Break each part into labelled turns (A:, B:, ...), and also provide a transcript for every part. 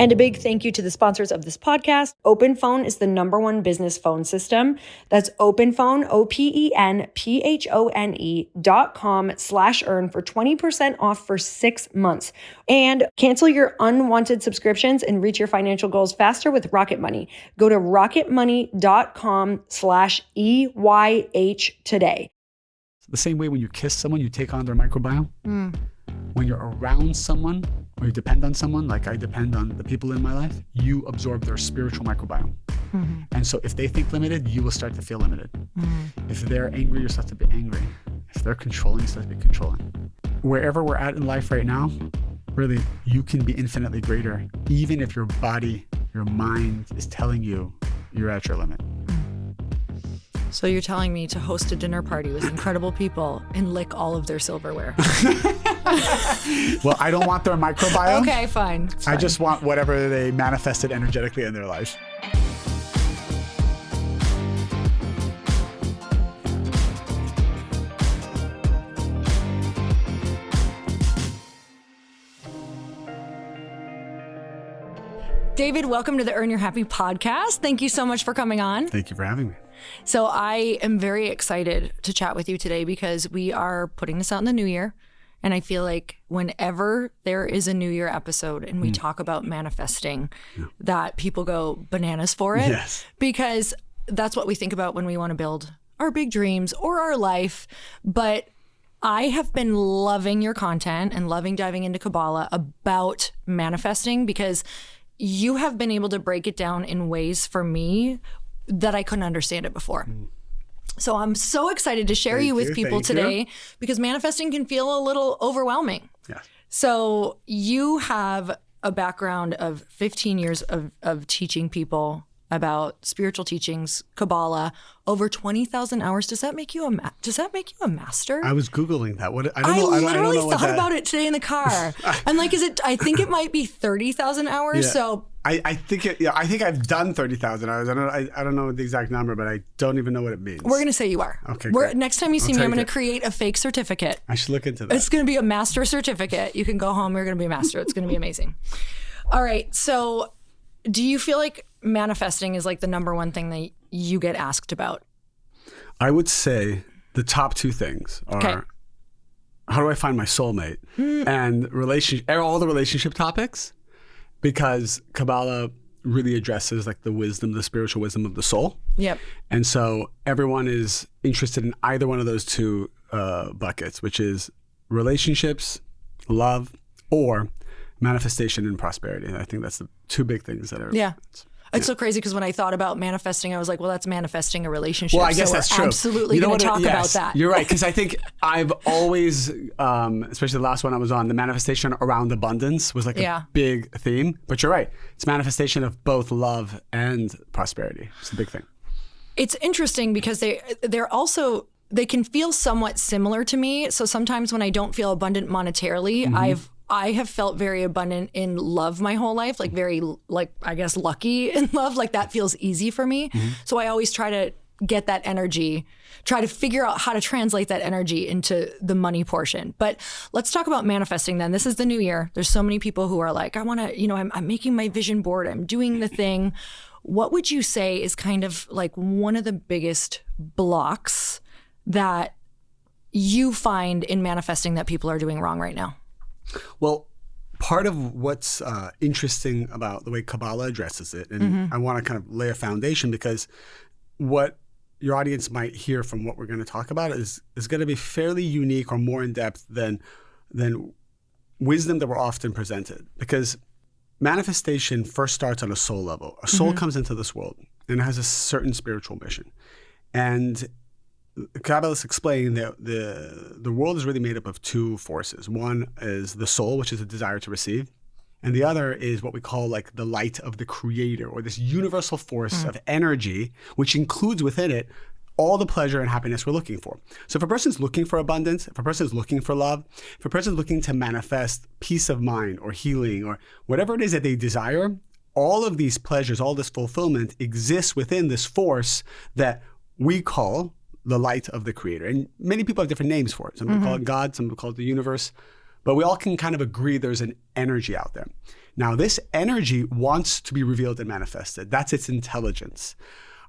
A: And a big thank you to the sponsors of this podcast. OpenPhone is the #1 business phone system. That's OpenPhone, OpenPhone.com/earn for 20% off for 6 months. And cancel your unwanted subscriptions and reach your financial goals faster with Rocket Money. Go to rocketmoney.com/EYH today.
B: The same way when you kiss someone, you take on their microbiome. When you're around someone or you depend on someone, like I depend on the people in my life, you absorb their spiritual microbiome. And so if they think limited, you will start to feel limited. If they're angry, you start to be angry. If they're controlling, you start to be controlling. Wherever we're at in life right now, really, you can be infinitely greater, even if your body, your mind is telling you you're at your limit.
C: So you're telling me to host a dinner party with incredible people and lick all of their silverware.
B: Well, I don't want their microbiome.
C: Okay, fine.
B: I just want whatever they manifested energetically in their life.
C: David, welcome to the Earn Your Happy podcast. Thank you so much for coming on.
B: Thank you for having me.
C: So I am very excited to chat with you today because we are putting this out in the new year. And I feel like whenever there is a new year episode and we talk about manifesting, that people go bananas for it.
B: Yes.
C: Because that's what we think about when we want to build our big dreams or our life. But I have been loving your content and loving diving into Kabbalah about manifesting because you have been able to break it down in ways for me that I couldn't understand it before. So I'm so excited to share you with people today because manifesting can feel a little overwhelming.
B: Yeah.
C: So you have a background of 15 years of teaching people about spiritual teachings, Kabbalah, over 20,000 hours. Does that make you a master?
B: I was Googling that. What
C: I literally thought about it today in the car. I'm like, I think it might be 30,000 hours.
B: Yeah.
C: So
B: I think I've done 30,000 hours. I don't know the exact number, but I don't even know what it means.
C: We're going to say you are.
B: Okay, great.
C: Next time you see me, I'm going to create a fake certificate.
B: I should look into that.
C: It's going to be a master certificate. You can go home. You're going to be a master. It's going to be amazing. All right. So do you feel like manifesting is like the #1 thing that you get asked about?
B: I would say the top 2 things are how do I find my soulmate and all the relationship topics, because Kabbalah really addresses like the wisdom, the spiritual wisdom of the soul.
C: Yep.
B: And so everyone is interested in either one of those 2 buckets, which is relationships, love, or manifestation and prosperity. And I think that's the 2 big things that are.
C: Yeah. It's so crazy because when I thought about manifesting, I was like, well, that's manifesting a relationship.
B: Well, I guess that's true.
C: Absolutely going to talk about that.
B: You're right. Because I think I've always, especially the last one I was on, the manifestation around abundance was like a big theme. But you're right. It's manifestation of both love and prosperity. It's a big thing.
C: It's interesting because they're also, they can feel somewhat similar to me. So sometimes when I don't feel abundant monetarily, I have felt very abundant in love my whole life, like very, I guess, lucky in love. Like that feels easy for me. So I always try to get that energy, try to figure out how to translate that energy into the money portion. But let's talk about manifesting then. This is the new year. There's so many people who are like, I want to, I'm making my vision board. I'm doing the thing. What would you say is kind of like one of the biggest blocks that you find in manifesting that people are doing wrong right now?
B: Well, part of what's interesting about the way Kabbalah addresses it, and I want to kind of lay a foundation because what your audience might hear from what we're going to talk about is going to be fairly unique or more in depth than wisdom that we're often presented. Because manifestation first starts on a soul level. A soul comes into this world and it has a certain spiritual mission. And Kabbalists explain that the world is really made up of 2 forces. One is the soul, which is a desire to receive. And the other is what we call like the light of the creator, or this universal force of energy, which includes within it all the pleasure and happiness we're looking for. So if a person's looking for abundance, if a person's looking for love, if a person's looking to manifest peace of mind or healing or whatever it is that they desire, all of these pleasures, all this fulfillment exists within this force that we call the light of the creator. And many people have different names for it. Some people call it God, some people call it the universe. but we all can kind of agree there's an energy out there. Now, this energy wants to be revealed and manifested. That's its intelligence.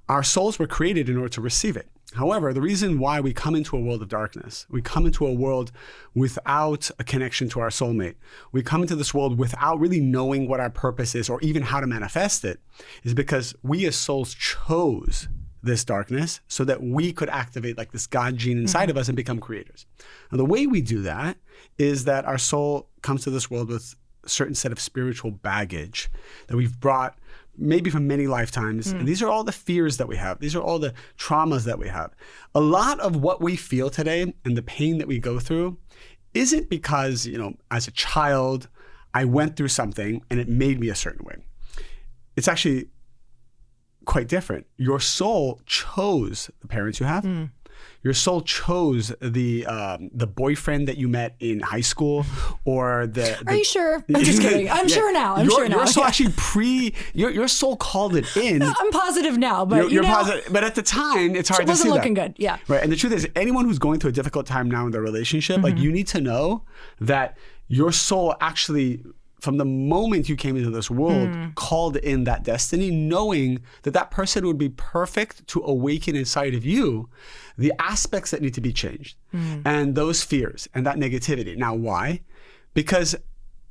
B: Our souls were created in order to receive it. However, the reason why we come into a world of darkness, we come into a world without a connection to our soulmate, we come into this world without really knowing what our purpose is or even how to manifest it, is because we as souls chose this darkness so that we could activate like this God gene inside of us and become creators. Now, the way we do that is that our soul comes to this world with a certain set of spiritual baggage that we've brought maybe from many lifetimes. And these are all the fears that we have. These are all the traumas that we have. A lot of what we feel today and the pain that we go through isn't because, as a child, I went through something and it made me a certain way. It's actually quite different. Your soul chose the parents you have. Your soul chose the boyfriend that you met in high school, or the. Are
C: you sure? I'm just kidding. I'm sure now.
B: Your soul actually your soul called it in.
C: I'm positive now, but
B: you're positive. But at the time, it's hard to see that. It wasn't
C: looking good. Yeah.
B: Right. And the truth is, anyone who's going through a difficult time now in their relationship, like you need to know that your soul actually, from the moment you came into this world, called in that destiny, knowing that that person would be perfect to awaken inside of you the aspects that need to be changed and those fears and that negativity. Now, why? Because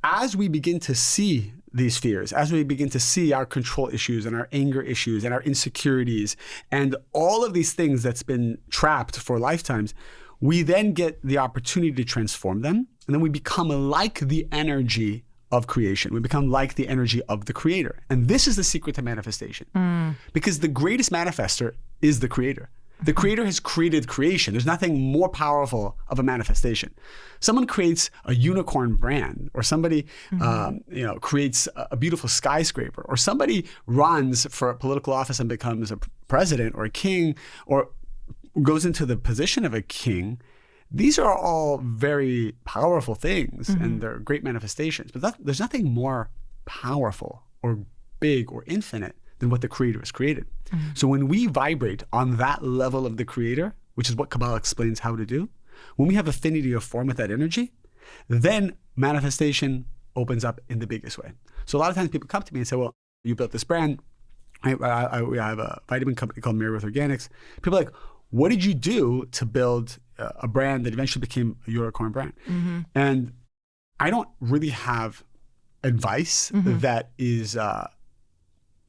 B: as we begin to see these fears, as we begin to see our control issues and our anger issues and our insecurities and all of these things that's been trapped for lifetimes, we then get the opportunity to transform them. And then we become like the energy of creation. We become like the energy of the creator. And this is the secret to manifestation. Because the greatest manifester is the creator. The creator has created creation. There's nothing more powerful of a manifestation. Someone creates a unicorn brand, or somebody creates a beautiful skyscraper, or somebody runs for a political office and becomes a president or a king, or goes into the position of a king. These are all very powerful things and they're great manifestations, but there's nothing more powerful or big or infinite than what the creator has created. So when we vibrate on that level of the creator, which is what Kabbalah explains how to do, when we have affinity of form with that energy, then manifestation opens up in the biggest way. So a lot of times people come to me and say, well, you built this brand. I have a vitamin company called Miracle Organics. People are like, what did you do to build a brand that eventually became a unicorn brand? And I don't really have advice that is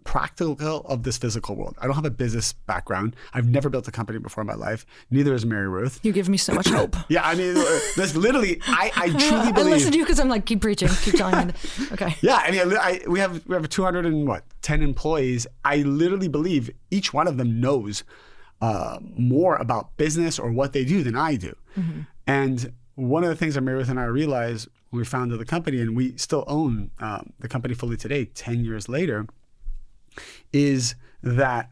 B: practical of this physical world. I don't have a business background. I've never built a company before in my life. Neither has Mary Ruth.
C: You give me so much hope.
B: Yeah, I mean, that's literally, I truly believe.
C: I listen to you because I'm like, keep preaching, keep telling me. Okay.
B: Yeah, I mean, we have 210 employees. I literally believe each one of them knows more about business or what they do than I do. And one of the things that Mary Ruth and I realized when we founded the company, and we still own the company fully today, 10 years later, is that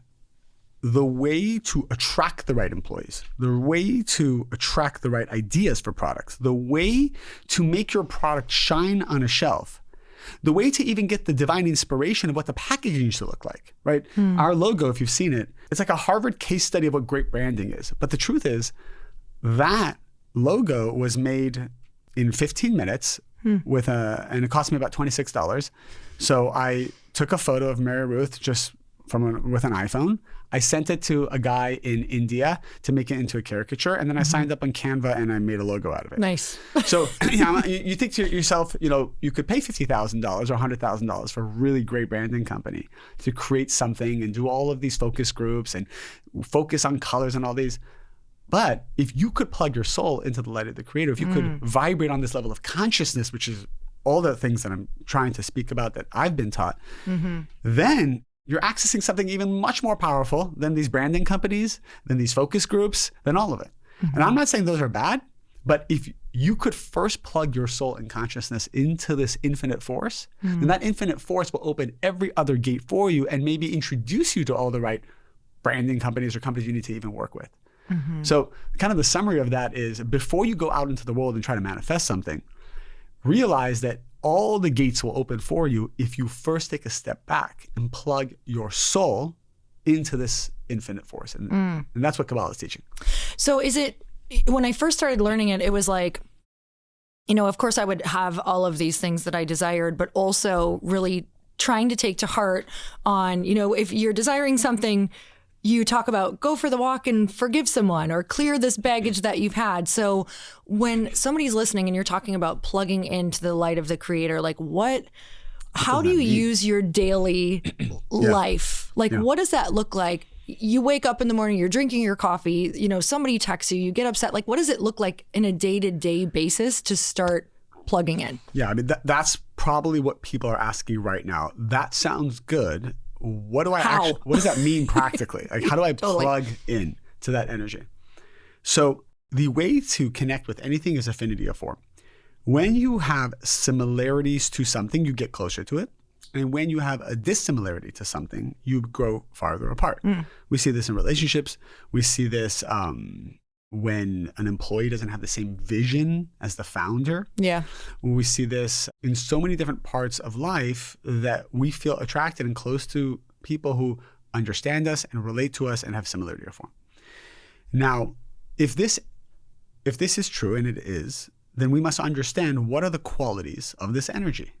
B: the way to attract the right employees, the way to attract the right ideas for products, the way to make your product shine on a shelf, the way to even get the divine inspiration of what the packaging should look like, right? Our logo, if you've seen it, it's like a Harvard case study of what great branding is. But the truth is that logo was made in 15 minutes and it cost me about $26. So I took a photo of Mary Ruth just with an iPhone. I sent it to a guy in India to make it into a caricature. And then I signed up on Canva and I made a logo out of it.
C: Nice.
B: So you think to yourself, you could pay $50,000 or $100,000 for a really great branding company to create something and do all of these focus groups and focus on colors and all these. But if you could plug your soul into the light of the creator, if you could vibrate on this level of consciousness, which is all the things that I'm trying to speak about that I've been taught, then you're accessing something even much more powerful than these branding companies, than these focus groups, than all of it. And I'm not saying those are bad, but if you could first plug your soul and consciousness into this infinite force, then that infinite force will open every other gate for you and maybe introduce you to all the right branding companies or companies you need to even work with. So kind of the summary of that is, before you go out into the world and try to manifest something, realize that all the gates will open for you if you first take a step back and plug your soul into this infinite force. And that's what Kabbalah is teaching.
C: So is it, when I first started learning it, it was like, of course I would have all of these things that I desired, but also really trying to take to heart on, if you're desiring something, you talk about go for the walk and forgive someone or clear this baggage that you've had. So when somebody's listening and you're talking about plugging into the light of the Creator, like how do you use your daily life? Like, what does that look like? You wake up in the morning, you're drinking your coffee, somebody texts you, you get upset. Like, what does it look like in a day-to-day basis to start plugging in?
B: Yeah, I mean, that's probably what people are asking right now. That sounds good. What does that mean practically? Like, how do I plug in to that energy? So the way to connect with anything is affinity of form. When you have similarities to something, you get closer to it. And when you have a dissimilarity to something, you grow farther apart. We see this in relationships. We see this when an employee doesn't have the same vision as the founder.
C: Yeah.
B: We see this in so many different parts of life that we feel attracted and close to people who understand us and relate to us and have similarity of form. Now, if this is true, and it is, then we must understand what are the qualities of this energy.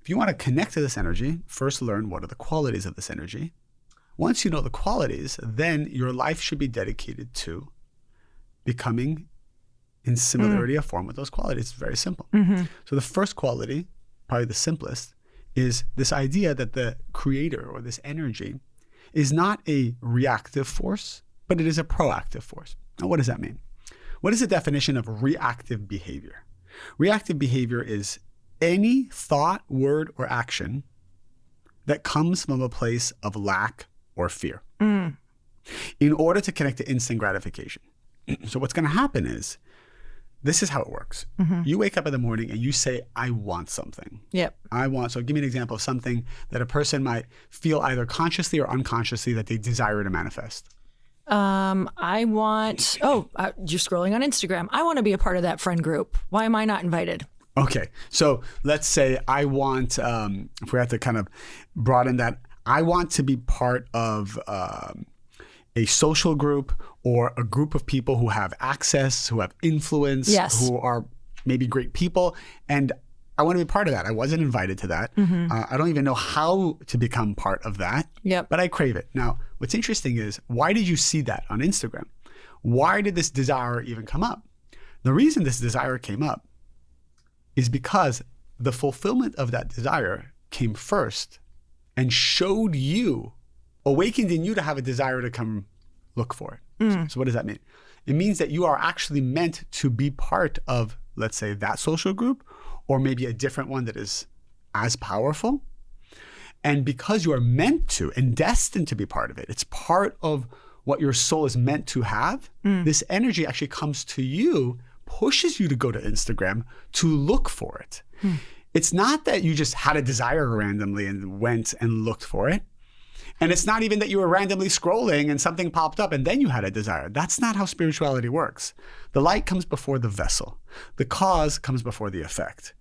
B: If you want to connect to this energy, first learn what are the qualities of this energy. Once you know the qualities, then your life should be dedicated to becoming in similarity of form with those qualities. It's very simple. So the first quality, probably the simplest, is this idea that the Creator or this energy is not a reactive force, but it is a proactive force. Now, what does that mean? What is the definition of reactive behavior? Reactive behavior is any thought, word, or action that comes from a place of lack or fear in order to connect to instant gratification. So what's going to happen is, this is how it works. You wake up in the morning and you say, I want something.
C: Yep.
B: So give me an example of something that a person might feel either consciously or unconsciously that they desire to manifest.
C: I want, you're scrolling on Instagram. I want to be a part of that friend group. Why am I not invited?
B: Okay. So let's say I want, if we have to kind of broaden that, I want to be part of a social group or a group of people who have access, who have influence, who are maybe great people. And I want to be part of that. I wasn't invited to that. I don't even know how to become part of that, but I crave it. Now, what's interesting is, why did you see that on Instagram? Why did this desire even come up? The reason this desire came up is because the fulfillment of that desire came first and showed you, awakened in you to have a desire to come look for it. So what does that mean? It means that you are actually meant to be part of, let's say, that social group, or maybe a different one that is as powerful. And because you are meant to and destined to be part of it, it's part of what your soul is meant to have. This energy actually comes to you, pushes you to go to Instagram to look for it. It's not that you just had a desire randomly and went and looked for it. And it's not even that you were randomly scrolling and something popped up and then you had a desire. That's not how spirituality works. The light comes before the vessel. The cause comes before the effect.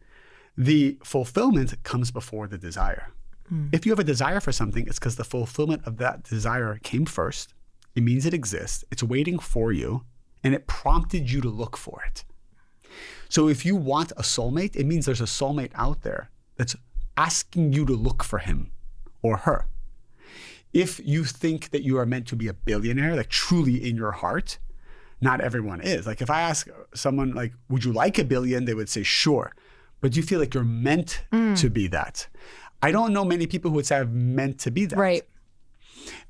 B: The fulfillment comes before the desire. If you have a desire for something, it's because the fulfillment of that desire came first. It means it exists. It's waiting for you, and it prompted you to look for it. So if you want a soulmate, it means there's a soulmate out there that's asking you to look for him or her. If you think that you are meant to be a billionaire, like truly in your heart, not everyone is. Like if I ask someone, like, would you like $1 billion? They would say, sure. But do you feel like you're meant to be that? I don't know many people who would say I'm meant to be that.
C: Right.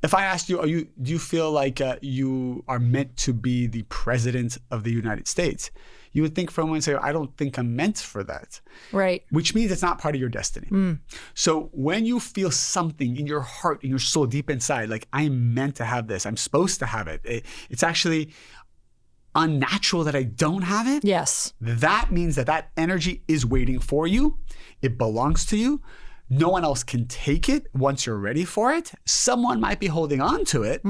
B: If I asked you, do you feel like you are meant to be the president of the United States? You would think for a moment and say, I don't think I'm meant for that.
C: Right.
B: Which means it's not part of your destiny. So when you feel something in your heart, in your soul, deep inside, like I'm meant to have this, I'm supposed to have it, it's actually unnatural that I don't have it.
C: Yes.
B: That means that that energy is waiting for you. It belongs to you. No one else can take it once you're ready for it. Someone might be holding on to it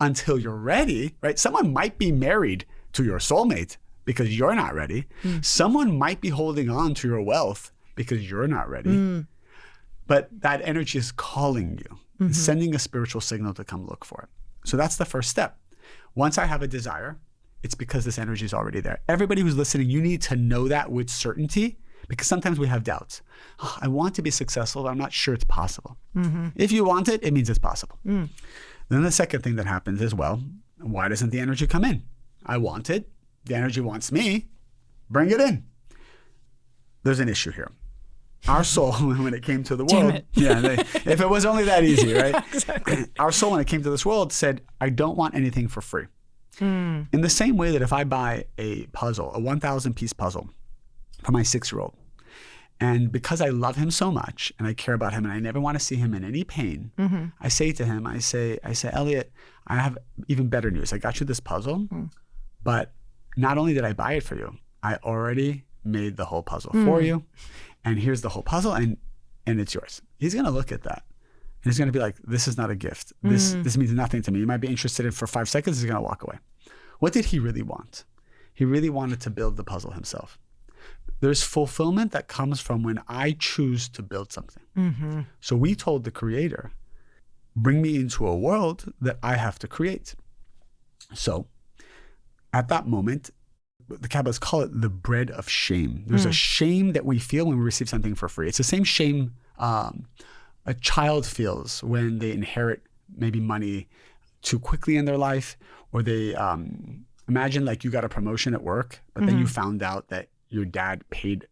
B: until you're ready, right? Someone might be married to your soulmate because you're not ready. Someone might be holding on to your wealth because you're not ready. But that energy is calling you, sending a spiritual signal to come look for it. So that's the first step. Once I have a desire, it's because this energy is already there. Everybody who's listening, you need to know that with certainty, because sometimes we have doubts. Oh, I want to be successful, but I'm not sure it's possible. If you want it, it means it's possible. Then the second thing that happens is, well, why doesn't the energy come in? I want it. The energy wants me. Bring it in. There's an issue here. Our soul, when it came to the world, if it was only that easy, right?
C: Exactly.
B: Our soul, when it came to this world, said, I don't want anything for free. In the same way that if I buy a puzzle, a 1,000-piece puzzle for my 6-year-old, and because I love him so much and I care about him and I never want to see him in any pain, I say to him, I say, Elliot, I have even better news. I got you this puzzle, but not only did I buy it for you, I already made the whole puzzle for you. And here's the whole puzzle, and it's yours. He's going to look at that. And he's going to be like, this is not a gift. This means nothing to me. You might be interested in it for 5 seconds. He's going to walk away. What did he really want? He really wanted to build the puzzle himself. There's fulfillment that comes from when I choose to build something. So we told the Creator, bring me into a world that I have to create. So at that moment, the Kabbalists call it the bread of shame. There's a shame that we feel when we receive something for free. It's the same shame a child feels when they inherit maybe money too quickly in their life, or they imagine like you got a promotion at work, but then you found out that your dad paid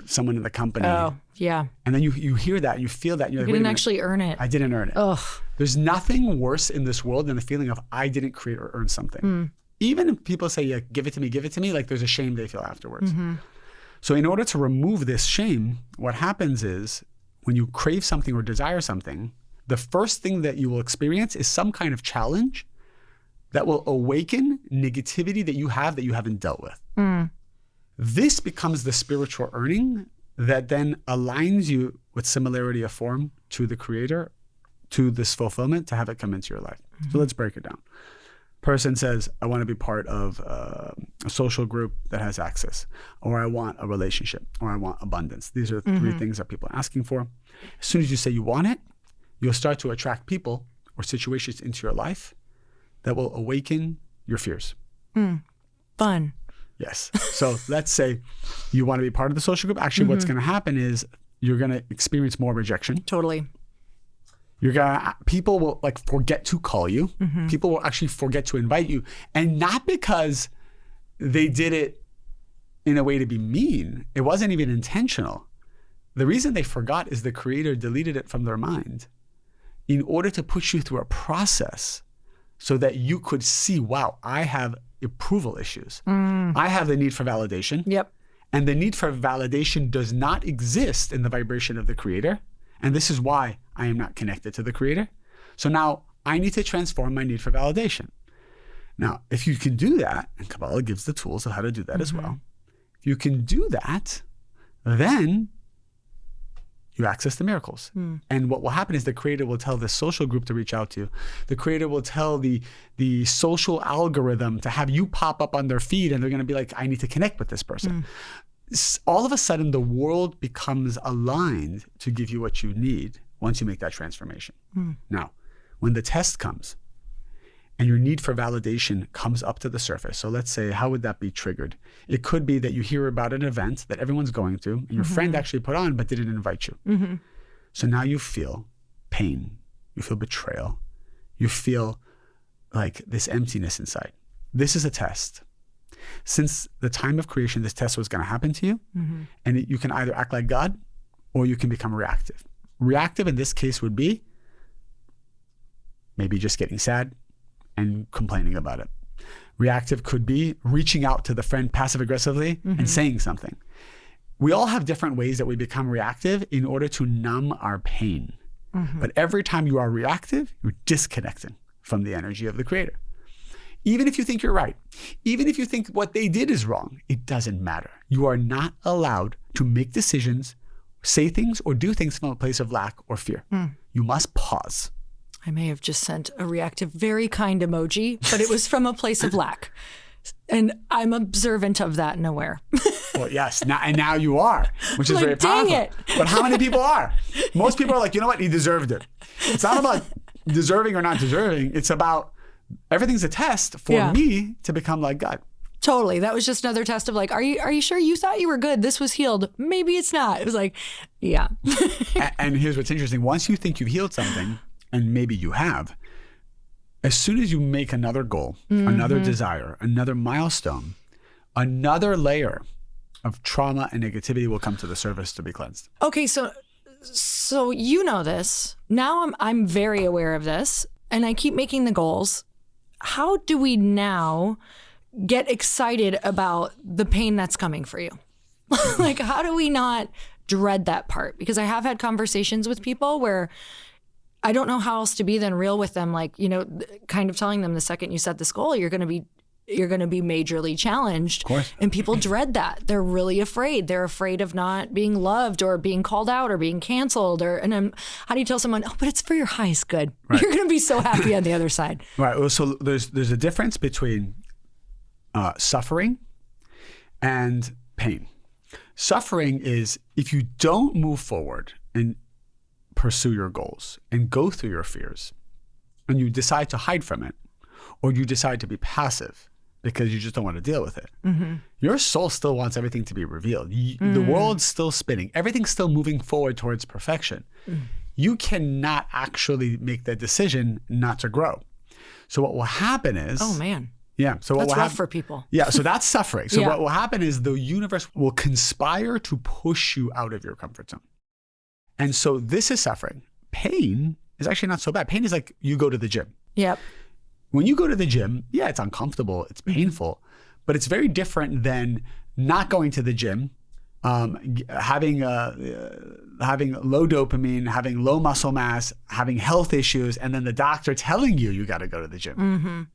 B: someone in the company.
C: Oh, yeah.
B: And then you hear that, you feel that. And you're like,
C: You didn't actually earn it.
B: I didn't earn it.
C: Ugh.
B: There's nothing worse in this world than the feeling of I didn't create or earn something. Even if people say, yeah, give it to me, like there's a shame they feel afterwards. So in order to remove this shame, what happens is when you crave something or desire something, the first thing that you will experience is some kind of challenge that will awaken negativity that you haven't dealt with. This becomes the spiritual earning that then aligns you with similarity of form to the Creator, to this fulfillment, to have it come into your life. So let's break it down. Person says, I want to be part of a social group that has access, or I want a relationship, or I want abundance. These are the 3 things that people are asking for. As soon as you say you want it, you'll start to attract people or situations into your life that will awaken your fears.
C: Fun.
B: Yes. So let's say you want to be part of the social group. Actually, what's going to happen is you're going to experience more rejection.
C: Totally.
B: People will like forget to call you. People will actually forget to invite you. And not because they did it in a way to be mean. It wasn't even intentional. The reason they forgot is the Creator deleted it from their mind in order to push you through a process so that you could see, wow, I have approval issues. I have the need for validation.
C: Yep.
B: And the need for validation does not exist in the vibration of the Creator. And this is why I am not connected to the Creator. So now I need to transform my need for validation. Now, if you can do that, and Kabbalah gives the tools of how to do that as well. If you can do that, then you access the miracles. And what will happen is the Creator will tell the social group to reach out to you. The Creator will tell the social algorithm to have you pop up on their feed, and they're going to be like, I need to connect with this person. All of a sudden, the world becomes aligned to give you what you need once you make that transformation. Now, when the test comes and your need for validation comes up to the surface, so let's say, how would that be triggered? It could be that you hear about an event that everyone's going to, and your friend actually put on but didn't invite you. So now you feel pain, you feel betrayal, you feel like this emptiness inside. This is a test. Since the time of creation, this test was going to happen to you, and you can either act like God or you can become reactive. Reactive in this case would be maybe just getting sad and complaining about it. Reactive could be reaching out to the friend passive aggressively and saying something. We all have different ways that we become reactive in order to numb our pain. But every time you are reactive, you're disconnecting from the energy of the Creator. Even if you think you're right, even if you think what they did is wrong, it doesn't matter. You are not allowed to make decisions, say things, or do things from a place of lack or fear. You must pause.
C: I may have just sent a reactive, very kind emoji, but it was from a place of lack. And I'm observant of that and aware.
B: Well, yes, now you are, which is
C: Like,
B: very powerful.
C: dang it.
B: But how many people are? Most people are like, you know what? He deserved it. It's not about deserving or not deserving. It's about everything's a test for me to become like God.
C: Totally. That was just another test of like, are you sure you thought you were good? This was healed. Maybe it's not. It was like, yeah.
B: And here's what's interesting. Once you think you've healed something, and maybe you have, as soon as you make another goal, another desire, another milestone, another layer of trauma and negativity will come to the surface to be cleansed.
C: Okay, so you know this. Now I'm very aware of this, and I keep making the goals. How do we now get excited about the pain that's coming for you? Like, how do we not dread that part? Because I have had conversations with people where I don't know how else to be than real with them. Like, you know, kind of telling them the second you set this goal, you're going to be majorly challenged.
B: Of course.
C: And people dread that. They're really afraid. They're afraid of not being loved or being called out or being canceled. How do you tell someone, oh, but it's for your highest good. Right. You're going to be so happy on the other side.
B: Right. Well, so there's a difference between suffering and pain. Suffering is if you don't move forward and pursue your goals and go through your fears, and you decide to hide from it, or you decide to be passive because you just don't want to deal with it. Your soul still wants everything to be revealed. The world's still spinning. Everything's still moving forward towards perfection. You cannot actually make that decision not to grow. So what will happen is...
C: Oh, man.
B: Yeah. So
C: that's rough for people.
B: Yeah. So that's suffering. So what will happen is the universe will conspire to push you out of your comfort zone. And so this is suffering. Pain is actually not so bad. Pain is like you go to the gym.
C: Yep.
B: When you go to the gym, yeah, it's uncomfortable, it's painful, but it's very different than not going to the gym, having low dopamine, having low muscle mass, having health issues, and then the doctor telling you got to go to the gym.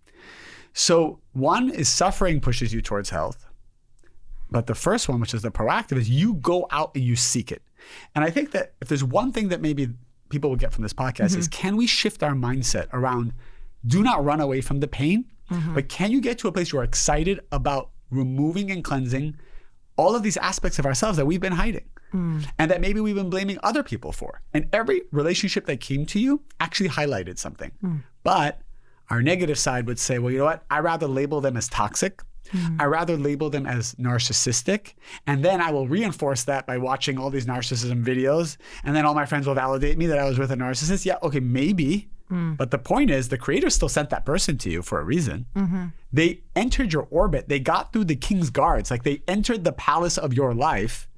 B: So one is suffering pushes you towards health. But the first one, which is the proactive, is you go out and you seek it. And I think that if there's one thing that maybe people will get from this podcast is, can we shift our mindset around, do not run away from the pain, but can you get to a place where you're excited about removing and cleansing all of these aspects of ourselves that we've been hiding and that maybe we've been blaming other people for. And every relationship that came to you actually highlighted something. But our negative side would say, well, you know what? I'd rather label them as toxic. I'd rather label them as narcissistic. And then I will reinforce that by watching all these narcissism videos. And then all my friends will validate me that I was with a narcissist. Yeah, okay, maybe. But the point is, the creator still sent that person to you for a reason. They entered your orbit. They got through the king's guards. Like, they entered the palace of your life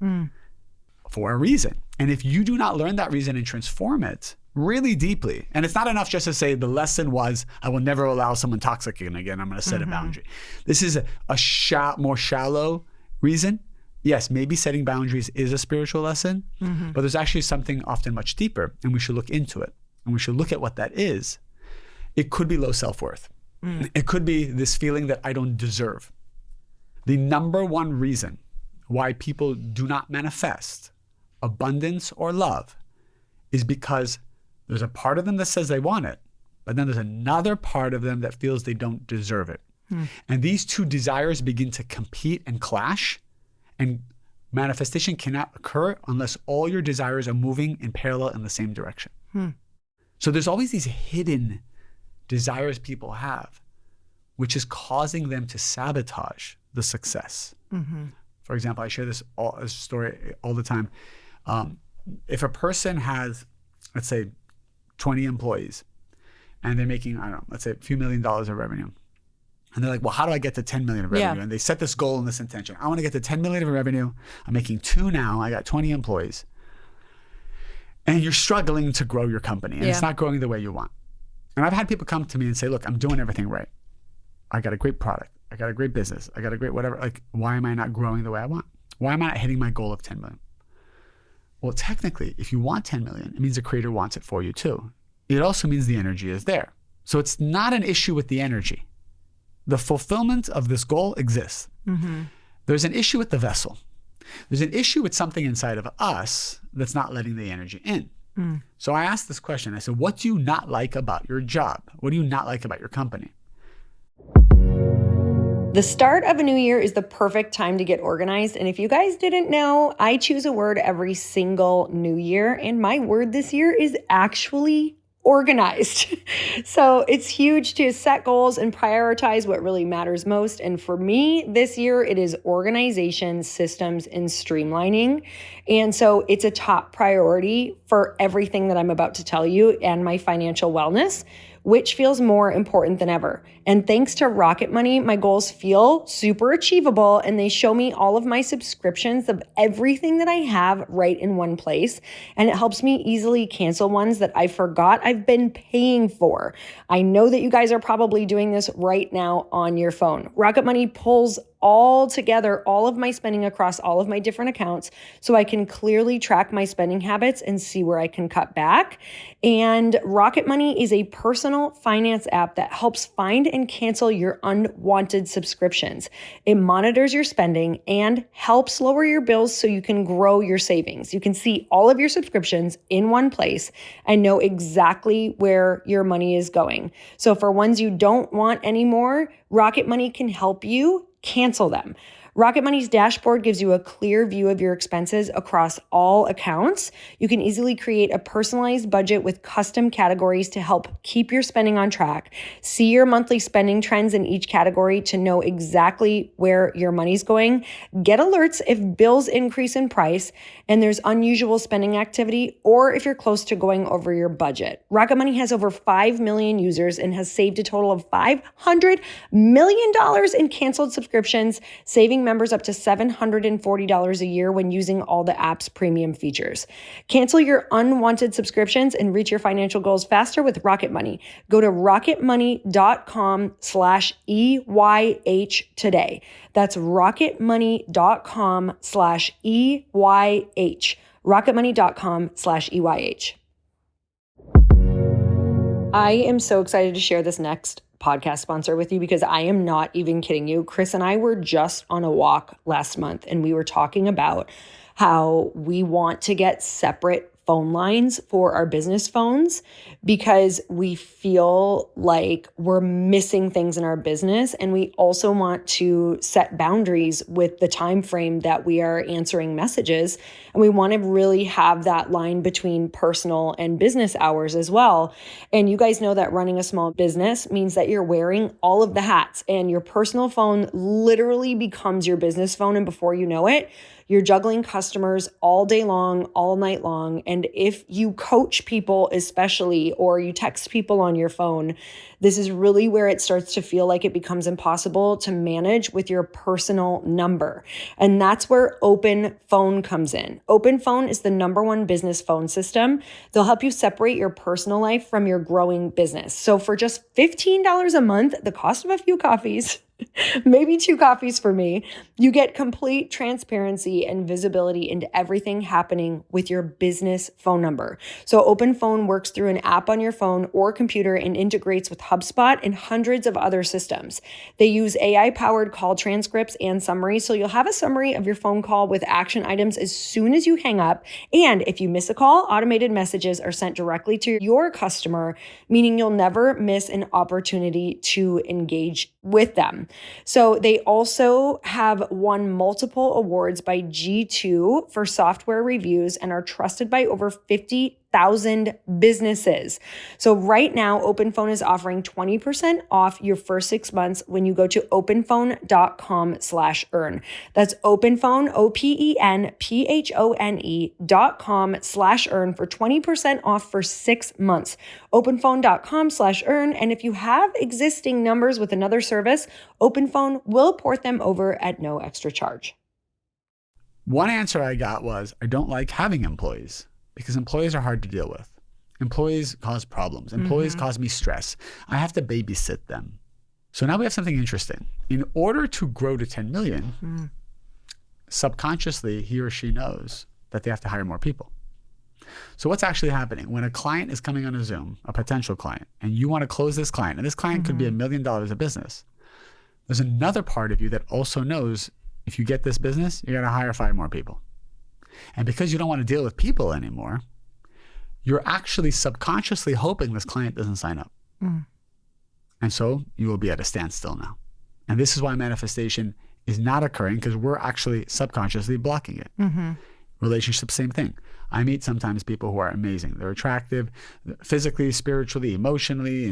B: for a reason. And if you do not learn that reason and transform it really deeply, and it's not enough just to say the lesson was, I will never allow someone toxic again. I'm going to set a boundary. This is a more shallow reason. Yes, maybe setting boundaries is a spiritual lesson, but there's actually something often much deeper, and we should look into it. And we should look at what that is. It could be low self-worth. It could be this feeling that I don't deserve. The number one reason why people do not manifest abundance or love is because there's a part of them that says they want it, but then there's another part of them that feels they don't deserve it. And these two desires begin to compete and clash, and manifestation cannot occur unless all your desires are moving in parallel in the same direction. So there's always these hidden desires people have, which is causing them to sabotage the success. For example, I share this story all the time. If a person has, let's say, 20 employees, and they're making, I don't know, let's say a few $1 million of revenue. And they're like, well, how do I get to 10 million of revenue? And they set this goal and this intention. I want to get to 10 million of revenue. I'm making 2 now. I got 20 employees. And you're struggling to grow your company, and it's not growing the way you want. And I've had people come to me and say, look, I'm doing everything right. I got a great product. I got a great business. I got a great whatever. Like, why am I not growing the way I want? Why am I not hitting my goal of 10 million? Well, technically, if you want 10 million, it means the creator wants it for you too. It also means the energy is there. So it's not an issue with the energy. The fulfillment of this goal exists. There's an issue with the vessel. There's an issue with something inside of us that's not letting the energy in. So I asked this question. I said, what do you not like about your job? What do you not like about your company?
A: The start of a new year is the perfect time to get organized. And if you guys didn't know, I choose a word every single new year. And my word this year is actually organized. So it's huge to set goals and prioritize what really matters most. And for me this year, it is organization, systems, and streamlining. And so it's a top priority for everything that I'm about to tell you and my financial wellness, which feels more important than ever. And thanks to Rocket Money, my goals feel super achievable, and they show me all of my subscriptions of everything that I have right in one place. And it helps me easily cancel ones that I forgot I've been paying for. I know that you guys are probably doing this right now on your phone. Rocket Money pulls all together, all of my spending across all of my different accounts, so I can clearly track my spending habits and see where I can cut back. And Rocket Money is a personal finance app that helps find and cancel your unwanted subscriptions. It monitors your spending and helps lower your bills so you can grow your savings. You can see all of your subscriptions in one place and know exactly where your money is going. So for ones you don't want anymore, Rocket Money can help you cancel them. Rocket Money's dashboard gives you a clear view of your expenses across all accounts. You can easily create a personalized budget with custom categories to help keep your spending on track. See your monthly spending trends in each category to know exactly where your money's going. Get alerts if bills increase in price and there's unusual spending activity, or if you're close to going over your budget. Rocket Money has over 5 million users and has saved a total of $500 million in canceled subscriptions, saving members up to $740 a year when using all the app's premium features. Cancel your unwanted subscriptions and reach your financial goals faster with Rocket Money. Go to rocketmoney.com/EYH today. That's rocketmoney.com/EYH. rocketmoney.com/EYH. I am so excited to share this next podcast sponsor with you because I am not even kidding you. Chris and I were just on a walk last month and we were talking about how we want to get separate phone lines for our business phones because we feel like we're missing things in our business, and we also want to set boundaries with the time frame that we are answering messages, and we want to really have that line between personal and business hours as well. And you guys know that running a small business means that you're wearing all of the hats, and your personal phone literally becomes your business phone, and before you know it, you're juggling customers all day long, all night long. And if you coach people especially, or you text people on your phone, this is really where it starts to feel like it becomes impossible to manage with your personal number. And that's where Open Phone comes in. Open Phone is the #1 business phone system. They'll help you separate your personal life from your growing business. So for just $15 a month, the cost of a few coffees, maybe 2 coffees for me, you get complete transparency and visibility into everything happening with your business phone number. So Open Phone works through an app on your phone or computer and integrates with HubSpot and hundreds of other systems. They use AI-powered call transcripts and summaries, so you'll have a summary of your phone call with action items as soon as you hang up. And if you miss a call, automated messages are sent directly to your customer, meaning you'll never miss an opportunity to engage with them. So they also have won multiple awards by G2 for software reviews and are trusted by over 50,000 businesses. So right now, Open Phone is offering 20% off your first 6 months when you go to openphone.com/earn. That's openphone, openphone.com/earn for 20% off for 6 months. Openphone.com/earn. And if you have existing numbers with another service, Open Phone will port them over at no extra charge.
B: One answer I got was, I don't like having employees because employees are hard to deal with. Employees cause problems. Employees cause me stress. I have to babysit them. So now we have something interesting. In order to grow to 10 million, subconsciously, he or she knows that they have to hire more people. So what's actually happening? When a client is coming on a Zoom, a potential client, and you want to close this client, and this client could be $1 million of business, there's another part of you that also knows if you get this business, you got to hire 5 more people. And because you don't want to deal with people anymore, you're actually subconsciously hoping this client doesn't sign up. And so you will be at a standstill now. And this is why manifestation is not occurring, because we're actually subconsciously blocking it. Relationships, same thing. I meet sometimes people who are amazing. They're attractive, physically, spiritually, emotionally,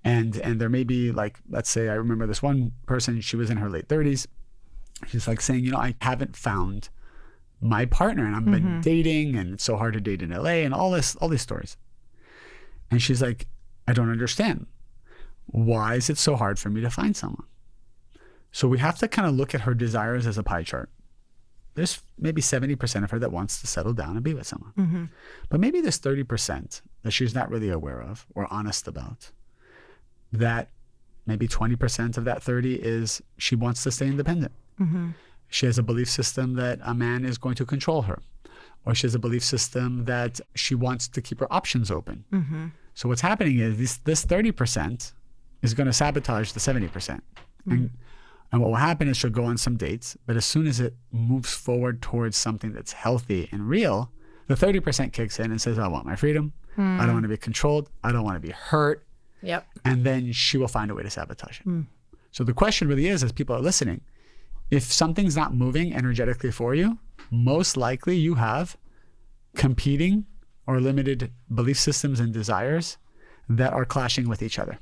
B: and there may be like, let's say, I remember this one person, she was in her late 30s. She's like saying, you know, I haven't found my partner, and I've been dating, and it's so hard to date in LA, and all these stories. And she's like, I don't understand. Why is it so hard for me to find someone? So we have to kind of look at her desires as a pie chart. There's maybe 70% of her that wants to settle down and be with someone. But maybe there's 30% that she's not really aware of or honest about. That maybe 20% of that 30 is she wants to stay independent. She has a belief system that a man is going to control her. Or she has a belief system that she wants to keep her options open. So what's happening is this 30% is going to sabotage the 70%. And what will happen is she'll go on some dates, but as soon as it moves forward towards something that's healthy and real, the 30% kicks in and says, I want my freedom. I don't want to be controlled. I don't want to be hurt.
C: Yep.
B: And then she will find a way to sabotage it. So the question really is, as people are listening, if something's not moving energetically for you, most likely you have competing or limited belief systems and desires that are clashing with each other.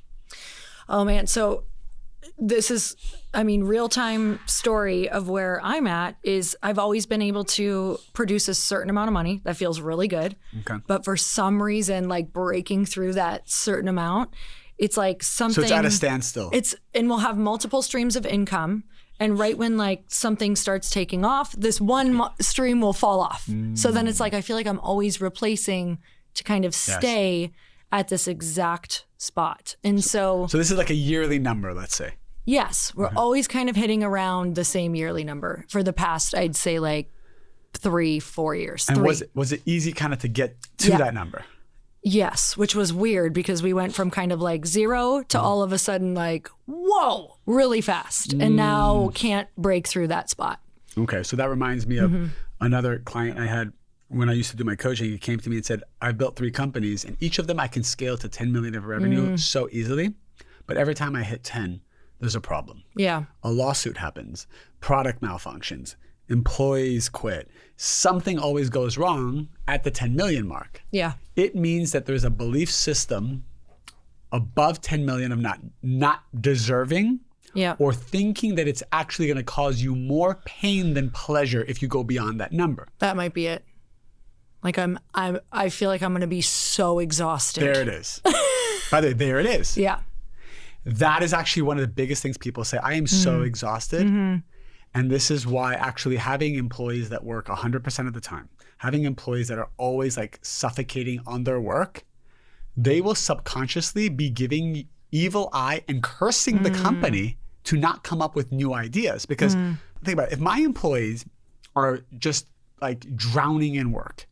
C: Oh man. So this is, I mean, real-time story of where I'm at is I've always been able to produce a certain amount of money that feels really good.
B: Okay.
C: But for some reason, like breaking through that certain amount, it's like something.
B: So it's at a standstill.
C: And we'll have multiple streams of income. And right when like something starts taking off, this one stream will fall off. So then it's like, I feel like I'm always replacing to kind of stay at this exact spot. And so
B: this is like a yearly number, let's say.
C: Yes, we're always kind of hitting around the same yearly number for the past, I'd say like 3-4 years.
B: And was it easy kind of to get to that number?
C: Yes, which was weird because we went from kind of like 0 to all of a sudden like, whoa, really fast. And now can't break through that spot.
B: Okay, so that reminds me of another client I had when I used to do my coaching. He came to me and said, I've built 3 companies and each of them I can scale to 10 million of revenue so easily. But every time I hit 10, there's a problem.
C: Yeah.
B: A lawsuit happens, product malfunctions, employees quit. Something always goes wrong at the 10 million mark.
C: Yeah.
B: It means that there's a belief system above 10 million of not deserving or thinking that it's actually going to cause you more pain than pleasure if you go beyond that number.
C: That might be it. Like I feel like I'm going to be so exhausted.
B: There it is. By the way, there it is.
C: Yeah.
B: That is actually one of the biggest things people say. I am so exhausted. And this is why actually having employees that work 100% of the time, having employees that are always like suffocating on their work, they will subconsciously be giving evil eye and cursing the company to not come up with new ideas. Because think about it, if my employees are just like drowning in work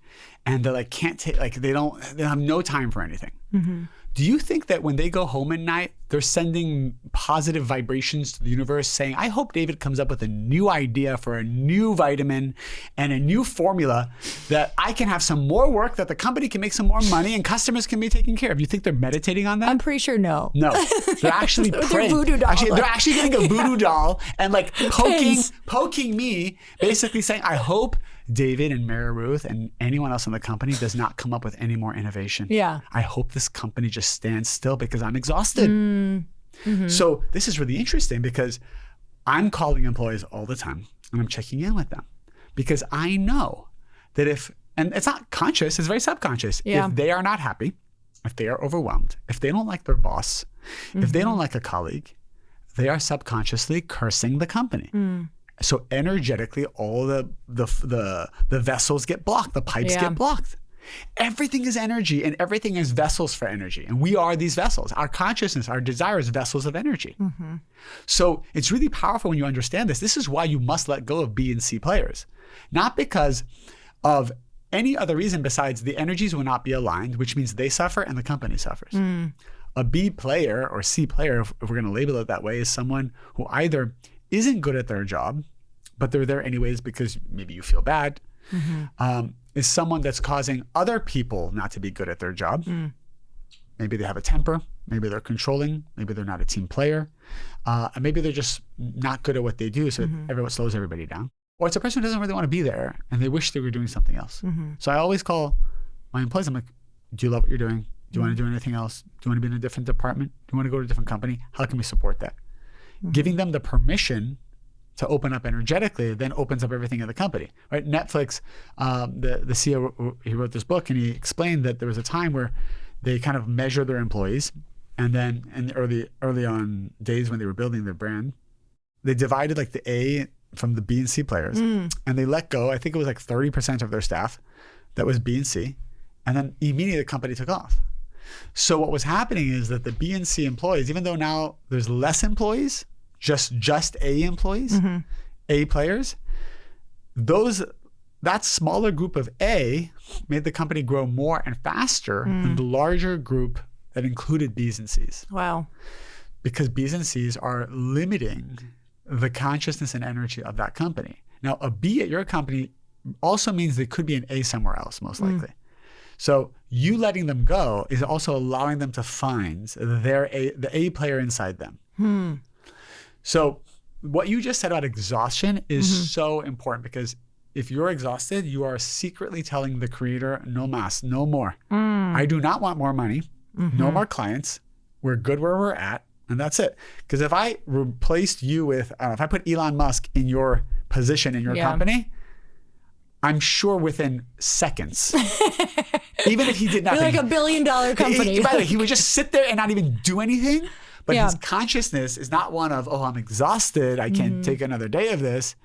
B: and they're like can't take, like they have no time for anything. Do you think that when they go home at night, they're sending positive vibrations to the universe saying, I hope David comes up with a new idea for a new vitamin and a new formula that I can have some more work, that the company can make some more money and customers can be taken care of? You think they're meditating on that?
C: I'm pretty sure no.
B: No, they're actually praying.
C: Voodoo doll.
B: They're actually getting a voodoo doll and like poking me, basically saying, I hope David and Mary Ruth and anyone else in the company does not come up with any more innovation.
C: Yeah.
B: I hope this company just stands still because I'm exhausted. So this is really interesting because I'm calling employees all the time and I'm checking in with them because I know that and it's not conscious, it's very subconscious. If they are not happy, if they are overwhelmed, if they don't like their boss, if they don't like a colleague, they are subconsciously cursing the company. So energetically, all the vessels get blocked, the pipes get blocked. Everything is energy and everything is vessels for energy. And we are these vessels. Our consciousness, our desire is vessels of energy. So it's really powerful when you understand this. This is why you must let go of B and C players. Not because of any other reason besides the energies will not be aligned, which means they suffer and the company suffers. A B player or C player, if we're going to label it that way, is someone who either isn't good at their job, but they're there anyways because maybe you feel bad, is someone that's causing other people not to be good at their job. Maybe they have a temper, maybe they're controlling, maybe they're not a team player, and maybe they're just not good at what they do, so everyone slows everybody down. or it's a person who doesn't really want to be there and they wish they were doing something else. So I always call my employees, I'm like, do you love what you're doing? Do you want to do anything else? Do you want to be in a different department? Do you want to go to a different company? How can we support that? Giving them the permission to open up energetically then opens up everything in the company, right? Netflix, the CEO, he wrote this book and he explained that there was a time where they kind of measure their employees, and then in the early on days when they were building their brand, they divided like the A from the B and C players, and they let go, I think it was like 30% of their staff that was B and C, and then immediately the company took off. So what was happening is that the B and C employees, even though now there's less employees, just A employees, A players, that smaller group of A made the company grow more and faster than the larger group that included B's and C's.
C: Wow.
B: Because B's and C's are limiting the consciousness and energy of that company. Now, a B at your company also means they could be an A somewhere else, most likely. So you letting them go is also allowing them to find the A player inside them. So what you just said about exhaustion is so important, because if you're exhausted, you are secretly telling the creator, no mas, no more. I do not want more money, no more clients. We're good where we're at, and that's it. Because if I replaced you with, if I put Elon Musk in your position in your company, I'm sure within seconds, even if he did nothing.
C: You're like $1 billion company.
B: By the way, he would just sit there and not even do anything. But his consciousness is not one of, oh, I'm exhausted, I can't take another day of this.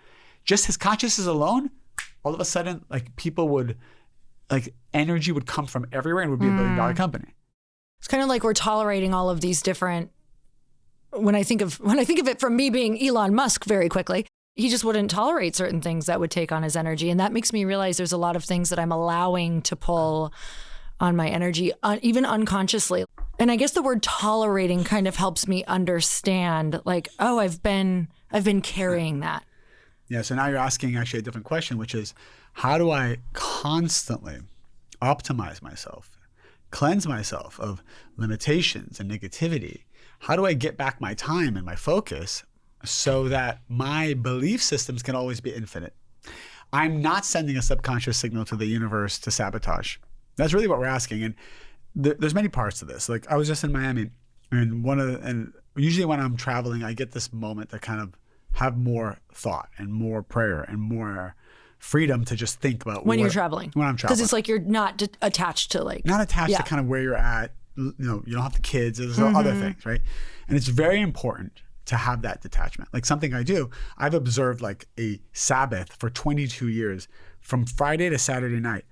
B: Just his consciousness alone, all of a sudden, like people would, like energy would come from everywhere and would be $1 billion company.
C: It's kind of like we're tolerating all of these different, when I think of it from me being Elon Musk very quickly, he just wouldn't tolerate certain things that would take on his energy. And that makes me realize there's a lot of things that I'm allowing to pull on my energy, even unconsciously. And I guess the word tolerating kind of helps me understand, like, oh, I've been carrying that.
B: Yeah, so now you're asking actually a different question, which is, how do I constantly optimize myself, cleanse myself of limitations and negativity? How do I get back my time and my focus so that my belief systems can always be infinite? I'm not sending a subconscious signal to the universe to sabotage. That's really what we're asking. And there's many parts to this. Like I was just in Miami, and usually when I'm traveling, I get this moment to kind of have more thought and more prayer and more freedom to just think about
C: when you're traveling.
B: When I'm traveling.
C: Because it's like you're not attached to
B: to kind of where you're at. You know, you don't have the kids. There's other things, right? And it's very important to have that detachment. Like something I do, I've observed like a Sabbath for 22 years, from Friday to Saturday night.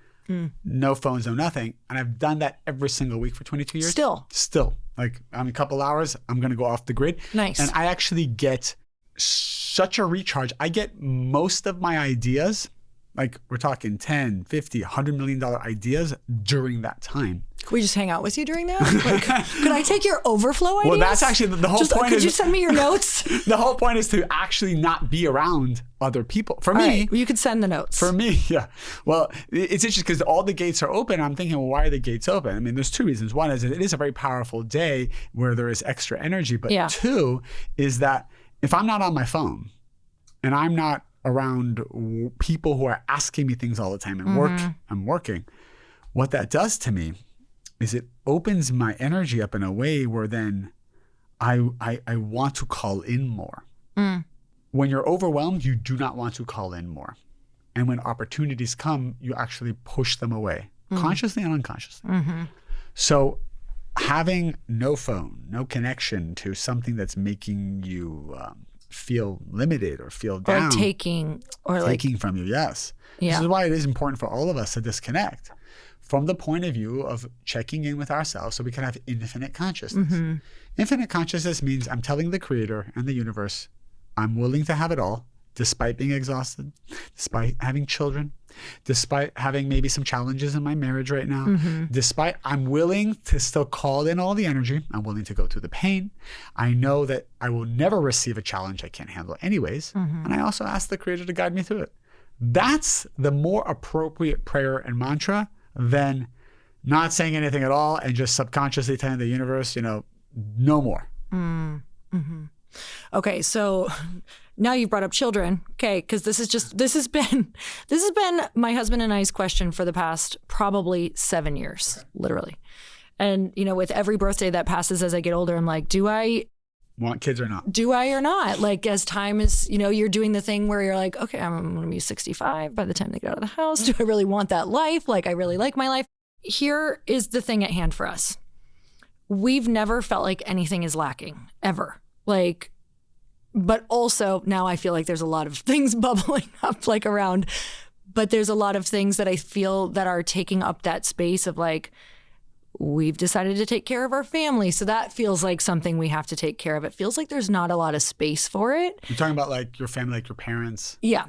B: No phones, no nothing. And I've done that every single week for 22 years. Still. Like in a couple hours, I'm going to go off the grid.
C: Nice.
B: And I actually get such a recharge. I get most of my ideas, like we're talking 10, 50, $100 million ideas during that time.
C: Could we just hang out with you during that? Like, could I take your overflow ideas?
B: Well, that's actually the whole point.
C: Could you send me your notes?
B: The whole point is to actually not be around other people. For me,
C: right. Well, you could send the notes.
B: For me, yeah. Well, it's interesting because all the gates are open. I'm thinking, well, why are the gates open? I mean, there's two reasons. One is it is a very powerful day where there is extra energy. But two is that if I'm not on my phone and I'm not around people who are asking me things all the time and I'm working, what that does to me is it opens my energy up in a way where then I want to call in more. When you're overwhelmed, you do not want to call in more. And when opportunities come, you actually push them away, consciously and unconsciously. So having no phone, no connection to something that's making you feel limited or feel down.
C: Or taking
B: from you, yes. This is why it is important for all of us to disconnect from the point of view of checking in with ourselves so we can have infinite consciousness. Infinite consciousness means I'm telling the creator and the universe, I'm willing to have it all, despite being exhausted, despite having children, despite having maybe some challenges in my marriage right now, despite I'm willing to still call in all the energy. I'm willing to go through the pain. I know that I will never receive a challenge I can't handle anyways. And I also ask the creator to guide me through it. That's the more appropriate prayer and mantra than not saying anything at all and just subconsciously telling the universe, no more.
C: Okay, so now you've brought up children. Okay. Cause this has been my husband and I's question for the past probably 7 years, literally. And, you know, with every birthday that passes as I get older, I'm like, do I
B: want kids or not?
C: Do I or not? Like, as time is, you know, you're doing the thing where you're like, okay, I'm going to be 65 by the time they get out of the house. Do I really want that life? Like, I really like my life. Here is the thing at hand for us. We've never felt like anything is lacking, ever. Like, but also now I feel like there's a lot of things bubbling up like around, but there's a lot of things that I feel that are taking up that space of like, we've decided to take care of our family. So that feels like something we have to take care of. It feels like there's not a lot of space for it.
B: You're talking about like your family, like your parents?
C: Yeah.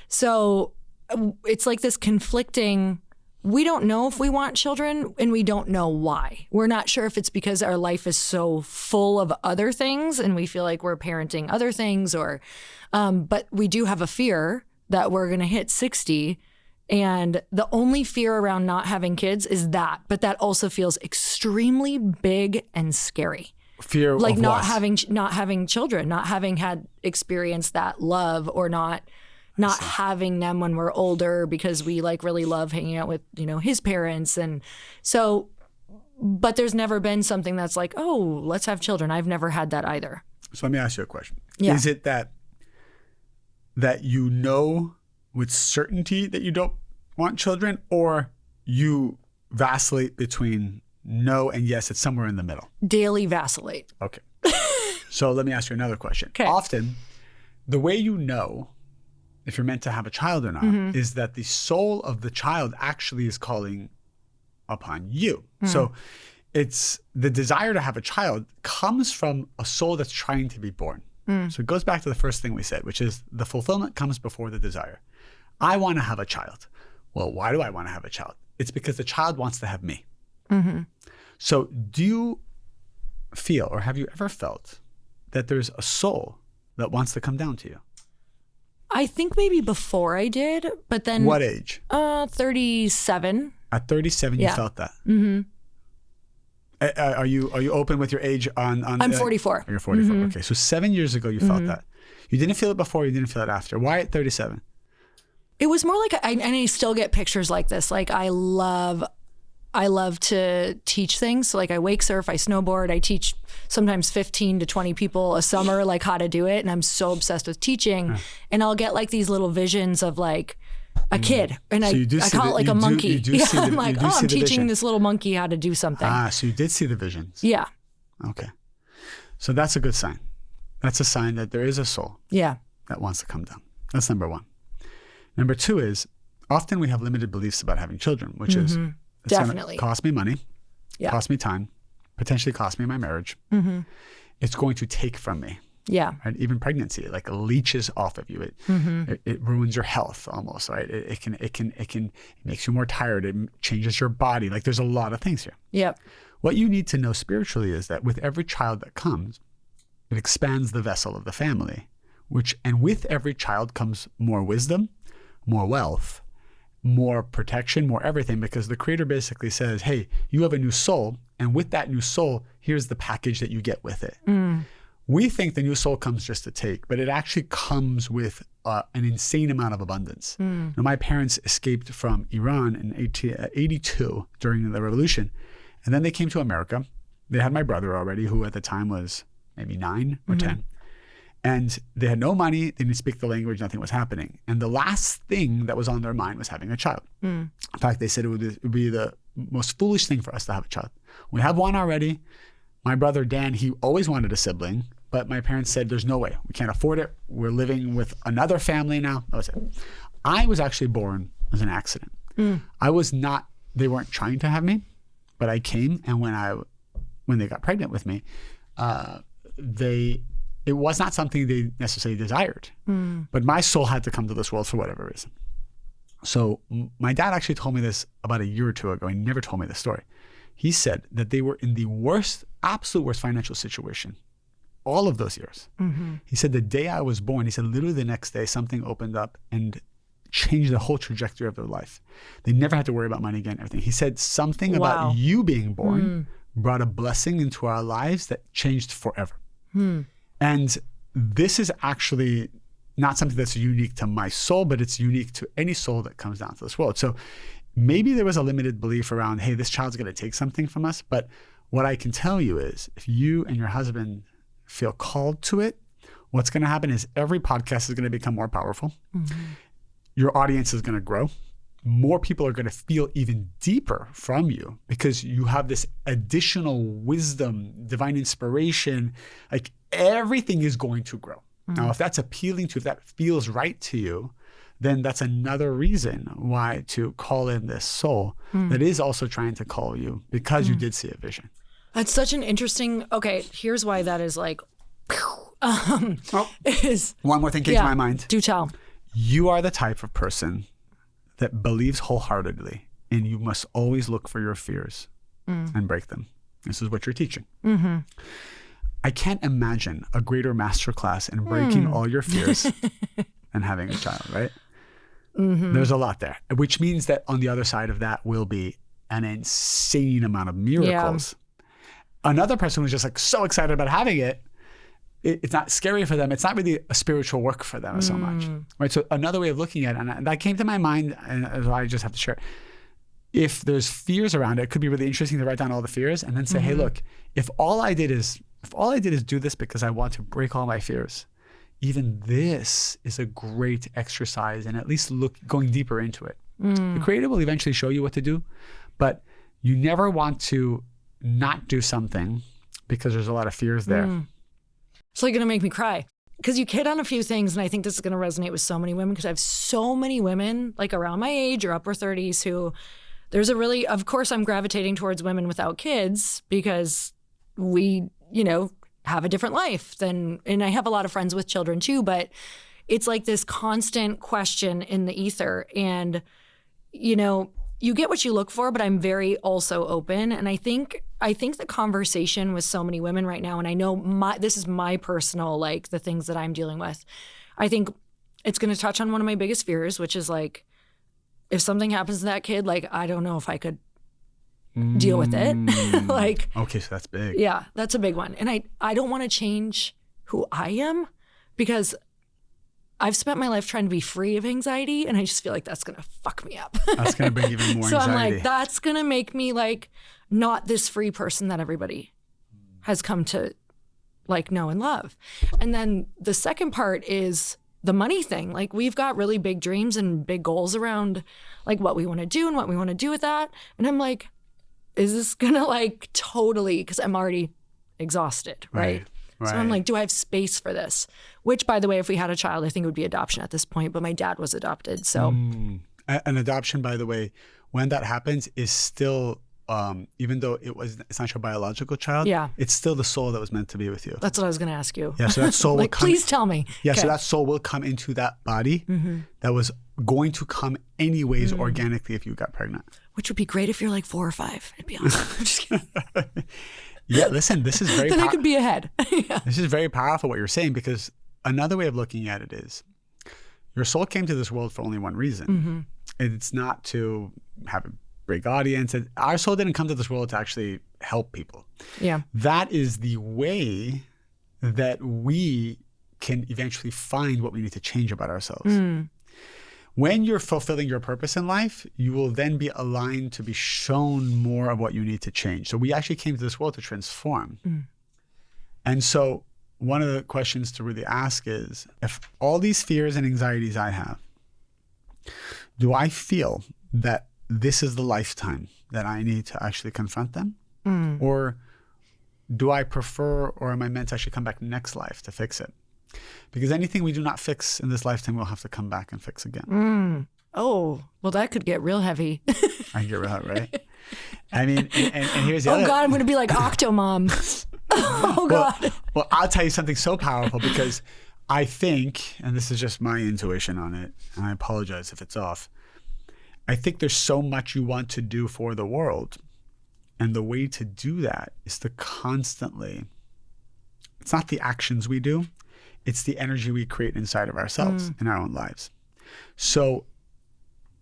C: So it's like this conflicting, we don't know if we want children and we don't know why. We're not sure if it's because our life is so full of other things and we feel like we're parenting other things or, but we do have a fear that we're going to hit 60. And the only fear around not having kids is that, but that also feels extremely big and scary.
B: Fear
C: like
B: of
C: not
B: what?
C: not having children, not having had experienced that love, or not having them when we're older because we like really love hanging out with, you know, his parents. And so, but there's never been something that's like, oh, let's have children. I've never had that either.
B: So let me ask you a question.
C: Yeah.
B: Is it that you know with certainty that you don't want children, or you vacillate between no and yes, it's somewhere in the middle?
C: Daily vacillate.
B: Okay. So let me ask you another question.
C: Okay.
B: Often, the way you know if you're meant to have a child or not is that the soul of the child actually is calling upon you. So it's the desire to have a child comes from a soul that's trying to be born. So it goes back to the first thing we said, which is the fulfillment comes before the desire. I want to have a child. Well, why do I want to have a child? It's because the child wants to have me. So do you feel, or have you ever felt that there's a soul that wants to come down to you?
C: I think maybe before I did, but then.
B: What age?
C: 37.
B: At 37, you felt that? Are you open with your age on
C: I'm 44.
B: You're 44. Okay, so 7 years ago you felt that. You didn't feel it before, you didn't feel it after. Why at 37?
C: It was more like, and I still get pictures like this. Like I love to teach things. So like I wake surf, I snowboard, I teach sometimes 15 to 20 people a summer, like how to do it. And I'm so obsessed with teaching. And I'll get like these little visions of like a kid. And
B: So
C: I call it like a monkey.
B: I'm
C: like, I'm teaching this little monkey how to do something.
B: So you did see the visions.
C: Yeah.
B: Okay. So that's a good sign. That's a sign that there is a soul that wants to come down. That's number one. Number two is often we have limited beliefs about having children, which is it's
C: definitely
B: gonna cost me money, cost me time, potentially cost me my marriage. It's going to take from me.
C: Yeah.
B: Right? Even pregnancy, it like leeches off of you. It ruins your health almost, right? It makes you more tired. It changes your body. Like there's a lot of things here.
C: Yep.
B: What you need to know spiritually is that with every child that comes, it expands the vessel of the family, and with every child comes more wisdom, more wealth, more protection, more everything, because the Creator basically says, hey, you have a new soul, and with that new soul, here's the package that you get with it. We think the new soul comes just to take, but it actually comes with an insane amount of abundance. Now, my parents escaped from Iran in 82 during the revolution, and then they came to America. They had my brother already, who at the time was maybe 9 or 10. And they had no money, they didn't speak the language, nothing was happening. And the last thing that was on their mind was having a child. In fact, they said it would be the most foolish thing for us to have a child. We have one already. My brother Dan, he always wanted a sibling, but my parents said, there's no way. We can't afford it. We're living with another family now. That was it. I was actually born as an accident. They weren't trying to have me, but I came, and when they got pregnant with me, it was not something they necessarily desired, but my soul had to come to this world for whatever reason. So my dad actually told me this about a year or two ago. He never told me this story. He said that they were in the absolute worst financial situation all of those years. He said the day I was born, he said literally the next day something opened up and changed the whole trajectory of their life. They never had to worry about money again, everything. He said something about you being born brought a blessing into our lives that changed forever. And this is actually not something that's unique to my soul, but it's unique to any soul that comes down to this world. So maybe there was a limited belief around, hey, this child's going to take something from us. But what I can tell you is if you and your husband feel called to it, what's going to happen is every podcast is going to become more powerful. Mm-hmm. Your audience is going to grow. More people are going to feel even deeper from you because you have this additional wisdom, divine inspiration. Like everything is going to grow. Mm-hmm. Now, if that's appealing to you, if that feels right to you, then that's another reason why to call in this soul that is also trying to call you because you did see a vision.
C: That's such an interesting, okay, here's why that is like,
B: one more thing came to my mind.
C: Do tell.
B: You are the type of person that believes wholeheartedly, and you must always look for your fears and break them. This is what you're teaching. Mm-hmm. I can't imagine a greater masterclass in breaking all your fears than having a child, right? Mm-hmm. There's a lot there, which means that on the other side of that will be an insane amount of miracles. Yeah. Another person who's just like so excited about having it, it's not scary for them. It's not really a spiritual work for them so much, right? So another way of looking at it, and that came to my mind, and I just have to share. If there's fears around it, it could be really interesting to write down all the fears and then say, hey, look, if all I did is do this because I want to break all my fears, even this is a great exercise and at least going deeper into it. The Creator will eventually show you what to do, but you never want to not do something because there's a lot of fears there.
C: It's like going to make me cry because you hit on a few things, and I think this is going to resonate with so many women because I have so many women like around my age or upper 30s who there's a really, of course, I'm gravitating towards women without kids because we, have a different life and I have a lot of friends with children too, but it's like this constant question in the ether and, you get what you look for, but I'm very also open. And I think the conversation with so many women right now, and I know this is my personal, like the things that I'm dealing with. I think it's going to touch on one of my biggest fears, which is like, if something happens to that kid, like, I don't know if I could deal with it. Like,
B: okay, so that's big.
C: Yeah, that's a big one. And I don't want to change who I am because I've spent my life trying to be free of anxiety, and I just feel like that's going to fuck me up.
B: That's going to bring even more
C: so
B: anxiety.
C: I'm like, that's going to make me like not this free person that everybody has come to like know and love. And then the second part is the money thing. Like we've got really big dreams and big goals around like what we want to do and what we want to do with that. And I'm like, is this going to like totally, because I'm already exhausted, right? So I'm like, do I have space for this? Which, by the way, if we had a child, I think it would be adoption at this point. But my dad was adopted, so.
B: An adoption, by the way, when that happens, is still, even though it's not your biological child, it's still the soul that was meant to be with you.
C: That's what I was going to ask you.
B: Yeah, so that soul
C: like,
B: will come.
C: Please tell me.
B: Yeah,
C: okay.
B: So that soul will come into that body that was going to come anyways organically if you got pregnant.
C: Which would be great if you're like 4 or 5. It'd be awesome. I'm just kidding.
B: Yeah, listen, this is very
C: then I could be ahead. Yeah.
B: This is very powerful what you're saying, because another way of looking at it is your soul came to this world for only one reason. It's not to have a big audience. Our soul didn't come to this world to actually help people.
C: Yeah.
B: That is the way that we can eventually find what we need to change about ourselves. When you're fulfilling your purpose in life, you will then be aligned to be shown more of what you need to change. So we actually came to this world to transform. And so one of the questions to really ask is, if all these fears and anxieties I have, do I feel that this is the lifetime that I need to actually confront them? Or do I prefer, or am I meant to actually come back next life to fix it? Because anything we do not fix in this lifetime, we'll have to come back and fix again.
C: Oh, well, that could get real heavy.
B: I get real heavy, right? I mean, and here's the other.
C: Oh, God, I'm going to be like Octomom. Oh, God.
B: Well, I'll tell you something so powerful, because I think, and this is just my intuition on it, and I apologize if it's off, I think there's so much you want to do for the world. And the way to do that is to constantly, it's not the actions we do, it's the energy we create inside of ourselves in our own lives. So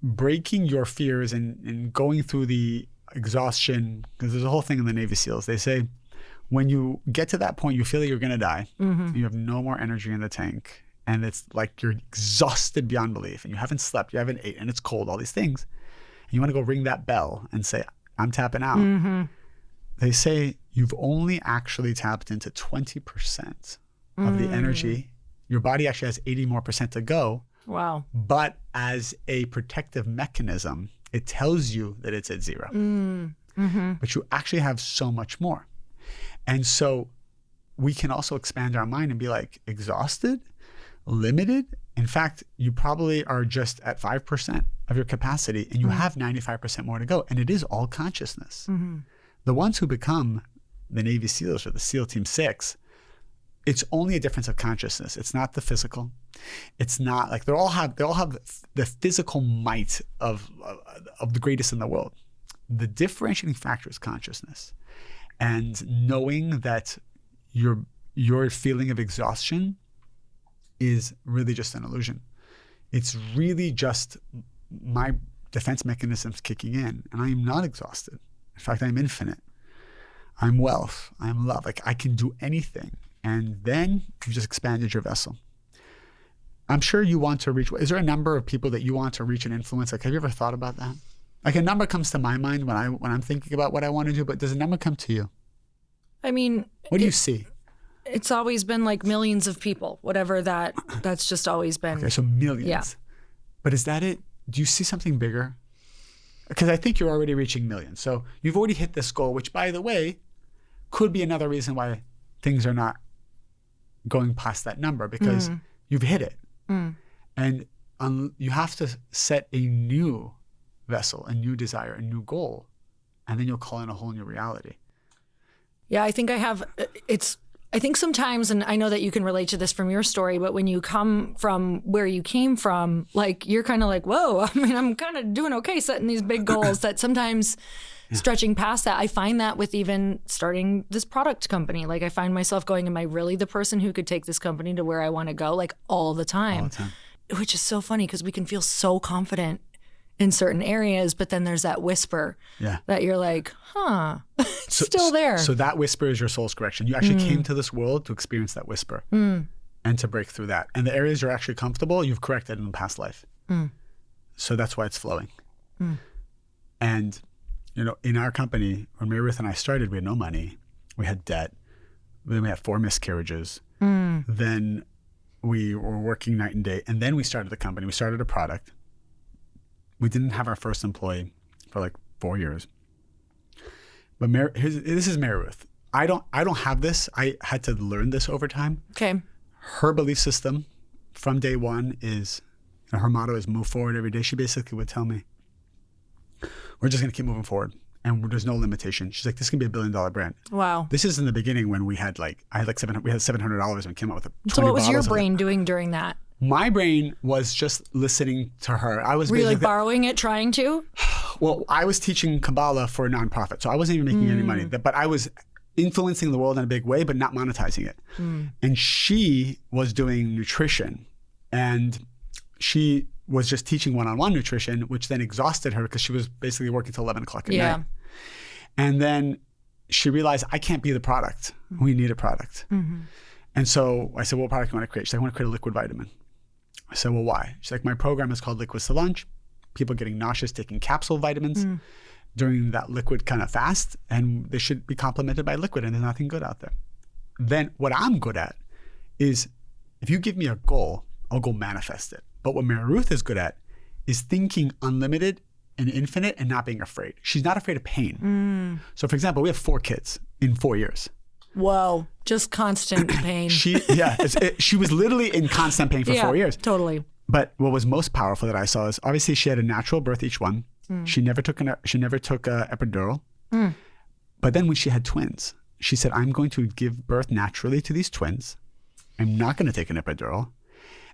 B: breaking your fears and going through the exhaustion, because there's a whole thing in the Navy SEALs. They say, when you get to that point, you feel that you're going to die. You have no more energy in the tank. And it's like you're exhausted beyond belief and you haven't slept, you haven't ate, and it's cold, all these things. And you want to go ring that bell and say, I'm tapping out. They say you've only actually tapped into 20% of the energy. Your body actually has 80% more to go.
C: Wow.
B: But as a protective mechanism, it tells you that it's at zero. But you actually have so much more. And so we can also expand our mind and be like, exhausted, limited. In fact, you probably are just at 5% of your capacity and you have 95% more to go. And it is all consciousness. The ones who become the Navy SEALs or the SEAL Team 6, it's only a difference of consciousness. It's not the physical. It's not like they all have the physical might of the greatest in the world. The differentiating factor is consciousness, and knowing that your feeling of exhaustion is really just an illusion. It's really just my defense mechanisms kicking in, and I am not exhausted. In fact, I'm infinite. I'm wealth. I'm love. Like I can do anything. And then you just expanded your vessel. I'm sure you want to reach. Is there a number of people that you want to reach and influence? Like, have you ever thought about that? Like a number comes to my mind when I'm thinking about what I want to do, but does a number come to you?
C: I mean,
B: what do you see?
C: It's always been like millions of people, whatever that's just always been.
B: Okay, so millions.
C: Yeah.
B: But is that it? Do you see something bigger? Because I think you're already reaching millions. So you've already hit this goal, which by the way, could be another reason why things are not going past that number, because you've hit it. And you have to set a new vessel, a new desire, a new goal, and then you'll call in a whole new reality.
C: Yeah, I think I think sometimes, and I know that you can relate to this from your story, but when you come from where you came from, like you're kind of like, whoa, I mean, I'm kind of doing okay setting these big goals that sometimes stretching past that. I find that with even starting this product company, like I find myself going, am I really the person who could take this company to where I want to go? Like all the time. All the time. Which is so funny because we can feel so confident in certain areas, but then there's that whisper that you're like, it's still there.
B: So that whisper is your soul's correction. You actually came to this world to experience that whisper and to break through that. And the areas you're actually comfortable, you've corrected in the past life. So that's why it's flowing. And, you know, in our company, when Mary Ruth and I started, we had no money. We had debt. Then we had 4 miscarriages. Then we were working night and day. And then we started the company. We started a product. We didn't have our first employee for like 4 years. But this is Mary Ruth. I don't have this. I had to learn this over time.
C: Okay.
B: Her belief system from day one is, her motto is move forward every day. She basically would tell me, we're just going to keep moving forward. And there's no limitation. She's like, this can be $1 billion brand.
C: Wow.
B: This is in the beginning when we had we had $700 and we came out with 20
C: So what was your
B: bottles
C: brain doing during that?
B: My brain was just listening to her.
C: Were you like borrowing it, trying to?
B: Well, I was teaching Kabbalah for a nonprofit, so I wasn't even making any money. But I was influencing the world in a big way, but not monetizing it. And she was doing nutrition, and she was just teaching one-on-one nutrition, which then exhausted her because she was basically working till 11 o'clock at night. And then she realized, I can't be the product. We need a product. And so I said, what product do you want to create? She's like, I want to create a liquid vitamin. I said, well, why? She's like, my program is called Liquids to Lunch. People getting nauseous taking capsule vitamins during that liquid kind of fast, and they should be complemented by liquid, and there's nothing good out there. Then what I'm good at is, if you give me a goal, I'll go manifest it. But what Mary Ruth is good at is thinking unlimited and infinite and not being afraid. She's not afraid of pain. So for example, we have 4 kids in 4 years.
C: Whoa, just constant pain.
B: She was literally in constant pain for 4 years.
C: Totally.
B: But what was most powerful that I saw is, obviously she had a natural birth, each one. She never took a epidural. But then when she had twins, she said, I'm going to give birth naturally to these twins. I'm not going to take an epidural.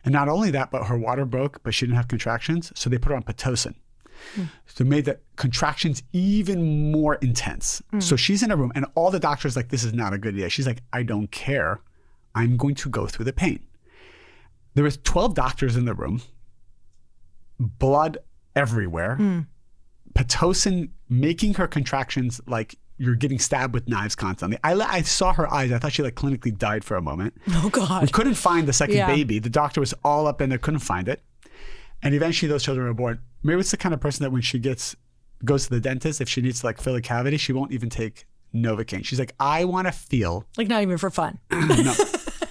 B: And not only that, but her water broke, but she didn't have contractions. So they put her on Pitocin. So it made the contractions even more intense. So she's in a room and all the doctors like, this is not a good idea. She's like, I don't care. I'm going to go through the pain. There was 12 doctors in the room, blood everywhere, Pitocin making her contractions like you're getting stabbed with knives constantly. I saw her eyes. I thought she like clinically died for a moment.
C: Oh God.
B: We couldn't find the second
C: Yeah.
B: baby. The doctor was all up in there, couldn't find it. And eventually those children were born. Maybe it's the kind of person that when she goes to the dentist, if she needs to like fill a cavity, she won't even take Novocaine. She's like, I want to feel.
C: Like not even for fun.
B: No.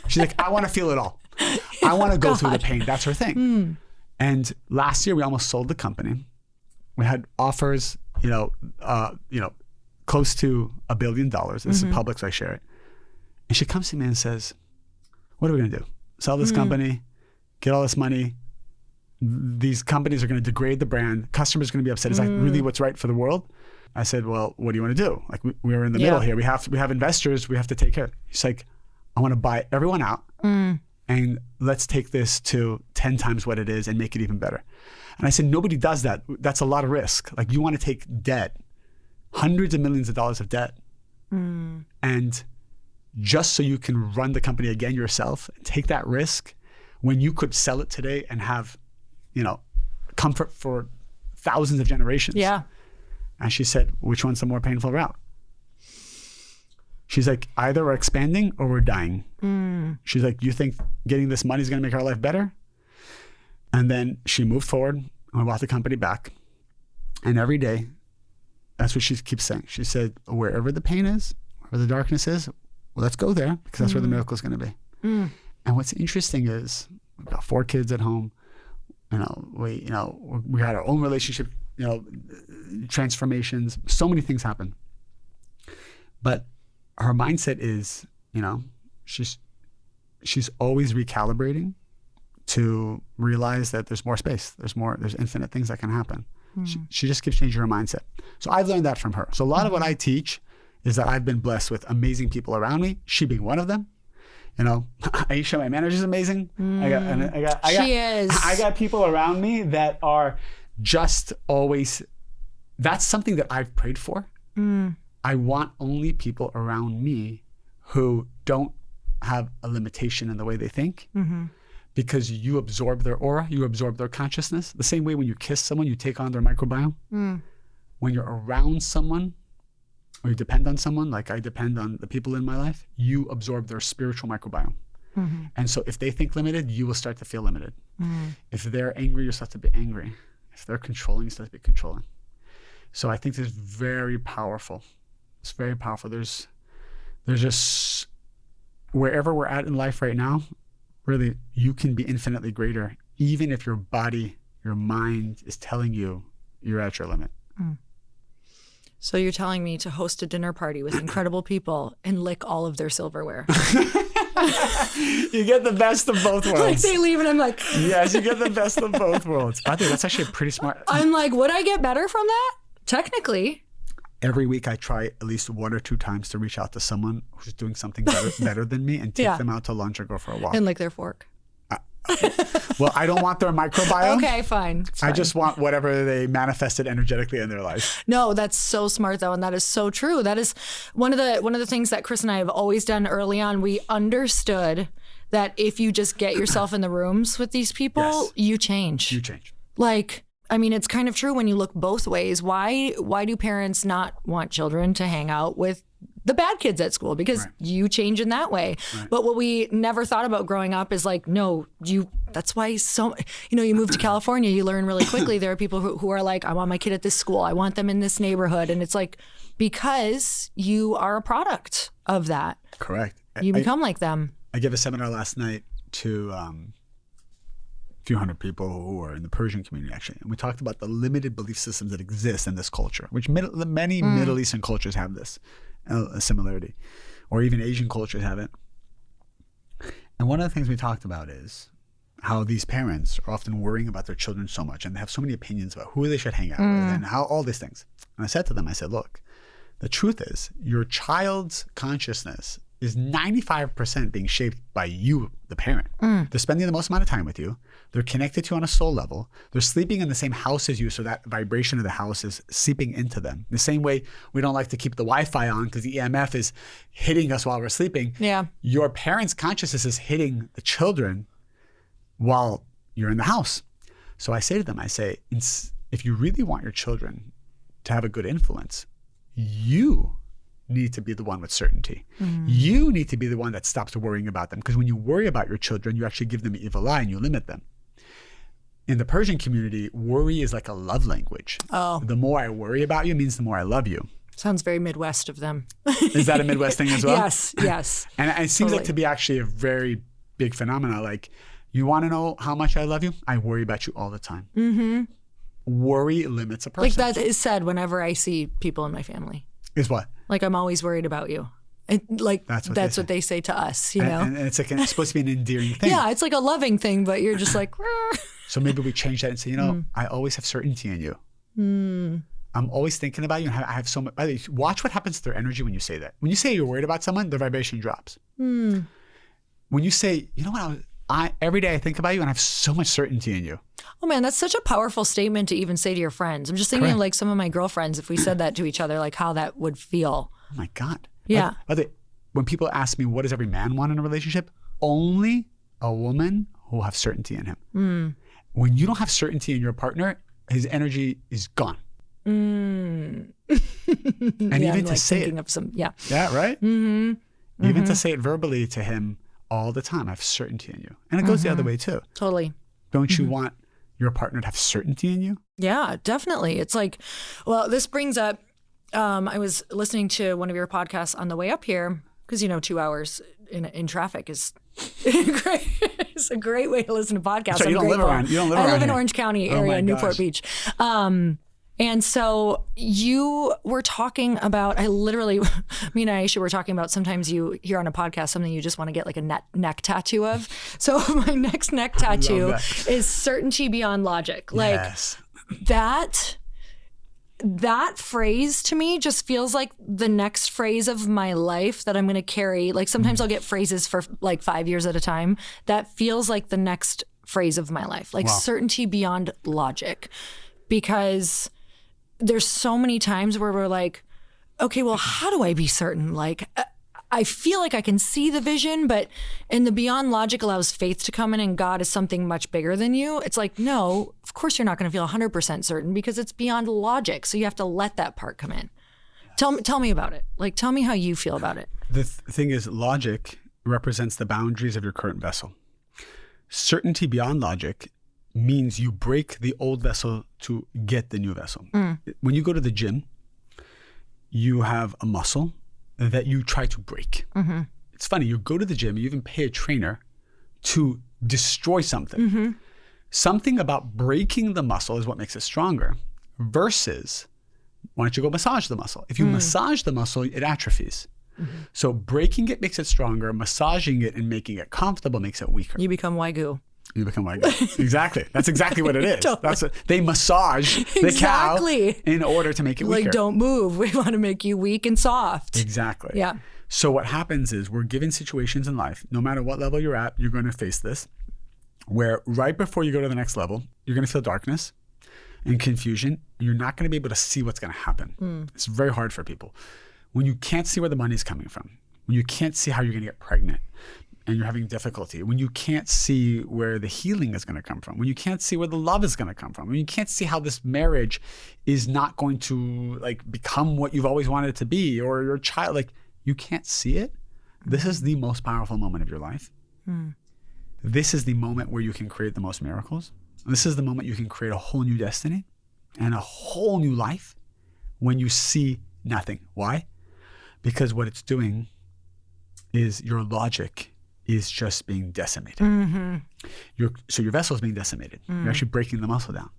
B: She's like, I want to feel it all. I want to go through the pain. That's her thing. And last year we almost sold the company. We had offers, close to $1 billion. This is public, so I share it. And she comes to me and says, what are we going to do? Sell this company, get all this money. These companies are going to degrade the brand. Customers are going to be upset. Is that really what's right for the world? I said, well, what do you want to do? Like we're in the middle here. We have investors. We have to take care. She's like, I want to buy everyone out and let's take this to 10 times what it is and make it even better. And I said, nobody does that. That's a lot of risk. Like you want to take debt, hundreds of millions of dollars of debt. And just so you can run the company again yourself, take that risk when you could sell it today and have, comfort for thousands of generations.
C: Yeah.
B: And she said, which one's the more painful route? She's like, either we're expanding or we're dying. She's like, you think getting this money is going to make our life better? And then she moved forward and we bought the company back. And every day, that's what she keeps saying. She said, wherever the pain is, wherever the darkness is, well, let's go there because that's where the miracle is going to be. And what's interesting is we've got 4 kids at home. We had our own relationship, transformations. So many things happen. But her mindset is, she's always recalibrating to realize that there's more space. There's infinite things that can happen. She just keeps changing her mindset. So I've learned that from her. So a lot of what I teach is that I've been blessed with amazing people around me, she being one of them. Aisha, my manager, is amazing. I got people around me that are just always, that's something that I've prayed for. I want only people around me who don't have a limitation in the way they think. Because you absorb their aura, you absorb their consciousness. The same way when you kiss someone, you take on their microbiome. When you're around someone, or you depend on someone, like I depend on the people in my life, you absorb their spiritual microbiome. And so if they think limited, you will start to feel limited. If they're angry, you start to be angry. If they're controlling, you start to be controlling. So I think this is very powerful. It's very powerful. There's just, wherever we're at in life right now, really, you can be infinitely greater, even if your body, your mind is telling you you're at your limit.
C: So you're telling me to host a dinner party with incredible people and lick all of their silverware.
B: You get the best of both worlds.
C: Like they leave and I'm like,
B: yes, you get the best of both worlds. I think that's actually a pretty smart.
C: I'm like, would I get better from that? Technically.
B: Every week I try at least 1 or 2 times to reach out to someone who's doing something better than me and take them out to lunch or go for a walk.
C: And lick their fork.
B: Well, I don't want their microbiome.
C: Okay, fine.
B: I just want whatever they manifested energetically in their life.
C: No, that's so smart though, and that is so true. That is one of the things that Chris and I have always done early on. We understood that if you just get yourself in the rooms with these people, you change.
B: You change.
C: Like, I mean, it's kind of true when you look both ways. Why do parents not want children to hang out with the bad kids at school? Because you change in that way. But what we never thought about growing up is like, no, that's why you move to California, you learn really quickly. There are people who are like, I want my kid at this school. I want them in this neighborhood. And it's like, because you are a product of that.
B: Correct.
C: You become like them.
B: I gave a seminar last night to a few hundred people who are in the Persian community, actually. And we talked about the limited belief systems that exist in this culture, which many Middle Eastern cultures have this a similarity, or even Asian cultures have it. And one of the things we talked about is how these parents are often worrying about their children so much, and they have so many opinions about who they should hang out with and how all these things. And I said to them, look, the truth is your child's consciousness is 95% being shaped by you, the parent. They're spending the most amount of time with you. They're connected to you on a soul level. They're sleeping in the same house as you, so that vibration of the house is seeping into them. The same way we don't like to keep the Wi-Fi on because the EMF is hitting us while we're sleeping. Yeah. Your parents' consciousness is hitting the children while you're in the house. So I say to them, if you really want your children to have a good influence, you need to be the one with certainty. You need to be the one that stops worrying about them. Because when you worry about your children, you actually give them an evil eye and you limit them. In the Persian community, worry is like a love language.
C: Oh.
B: The more I worry about you means the more I love you.
C: Sounds very Midwest of them.
B: Is that a Midwest thing as well?
C: Yes.
B: And it seems like to be actually a very big phenomena. Like, you want to know how much I love you? I worry about you all the time. Mm-hmm. Worry limits a person.
C: Like that is said whenever I see people in my family.
B: Is what?
C: Like, I'm always worried about you. And like that's what they say to us, you know?
B: And it's like it's supposed to be an endearing thing.
C: Yeah, it's like a loving thing, but you're just like,
B: so maybe we change that and say, I always have certainty in you. I'm always thinking about you, and I have so much. By the way, watch what happens to their energy when you say that. When you say you're worried about someone, their vibration drops. When you say, you know what, every day I think about you and I have so much certainty in you.
C: Oh man, that's such a powerful statement to even say to your friends. I'm just thinking of like some of my girlfriends, if we said that to each other, like how that would feel.
B: Oh my God.
C: Yeah.
B: By the way, when people ask me, what does every man want in a relationship? Only a woman who will have certainty in him. When you don't have certainty in your partner, his energy is gone. And even to say it. Yeah, right? Even to say it verbally to him all the time, I have certainty in you. And it goes the other way too.
C: Totally.
B: Don't you want your partner to have certainty in you?
C: Yeah, definitely. It's like, well, this brings up, I was listening to one of your podcasts on the way up here, because, 2 hours in traffic is great. It's a great way to listen to podcasts.
B: So you don't live around
C: I live in
B: here.
C: Orange County area, Newport Beach. And so you were talking about, me and Aisha were talking about sometimes you hear on a podcast something you just want to get like a neck tattoo of. So my next neck tattoo is certainty beyond logic. Like that phrase to me just feels like the next phrase of my life that I'm going to carry. Like sometimes I'll get phrases for like 5 years at a time. That feels like the next phrase of my life, like certainty beyond logic, because there's so many times where we're like, okay, well, how do I be certain? Like, I feel like I can see the vision, but and the beyond logic allows faith to come in, and God is something much bigger than you. It's like, no, of course you're not going to feel 100% certain because it's beyond logic. So you have to let that part come in. Tell me about it. Like, tell me how you feel about it.
B: The thing is, logic represents the boundaries of your current vessel. Certainty beyond logic means you break the old vessel to get the new vessel. When you go to the gym, you have a muscle that you try to break. It's funny, you go to the gym, you even pay a trainer to destroy something. Something about breaking the muscle is what makes it stronger, versus why don't you go massage the muscle? If you massage the muscle, it atrophies. So breaking it makes it stronger, massaging it and making it comfortable makes it weaker.
C: You become Wagyu.
B: You become like that. Exactly. That's exactly what it is. Totally. That's what they massage the cow in order to make it weaker.
C: Like, don't move. We want to make you weak and soft.
B: Exactly.
C: Yeah.
B: So what happens is we're given situations in life, no matter what level you're at, you're going to face this, where right before you go to the next level, you're going to feel darkness and confusion. And you're not going to be able to see what's going to happen. It's very hard for people. When you can't see where the money's coming from, when you can't see how you're going to get pregnant, and you're having difficulty, when you can't see where the healing is going to come from, when you can't see where the love is going to come from, when you can't see how this marriage is not going to like become what you've always wanted it to be, or your child, like you can't see it, this is the most powerful moment of your life. This is the moment where you can create the most miracles. This is the moment you can create a whole new destiny and a whole new life when you see nothing. Why? Because what it's doing is your logic is just being decimated. So your vessel is being decimated. You're actually breaking the muscle down.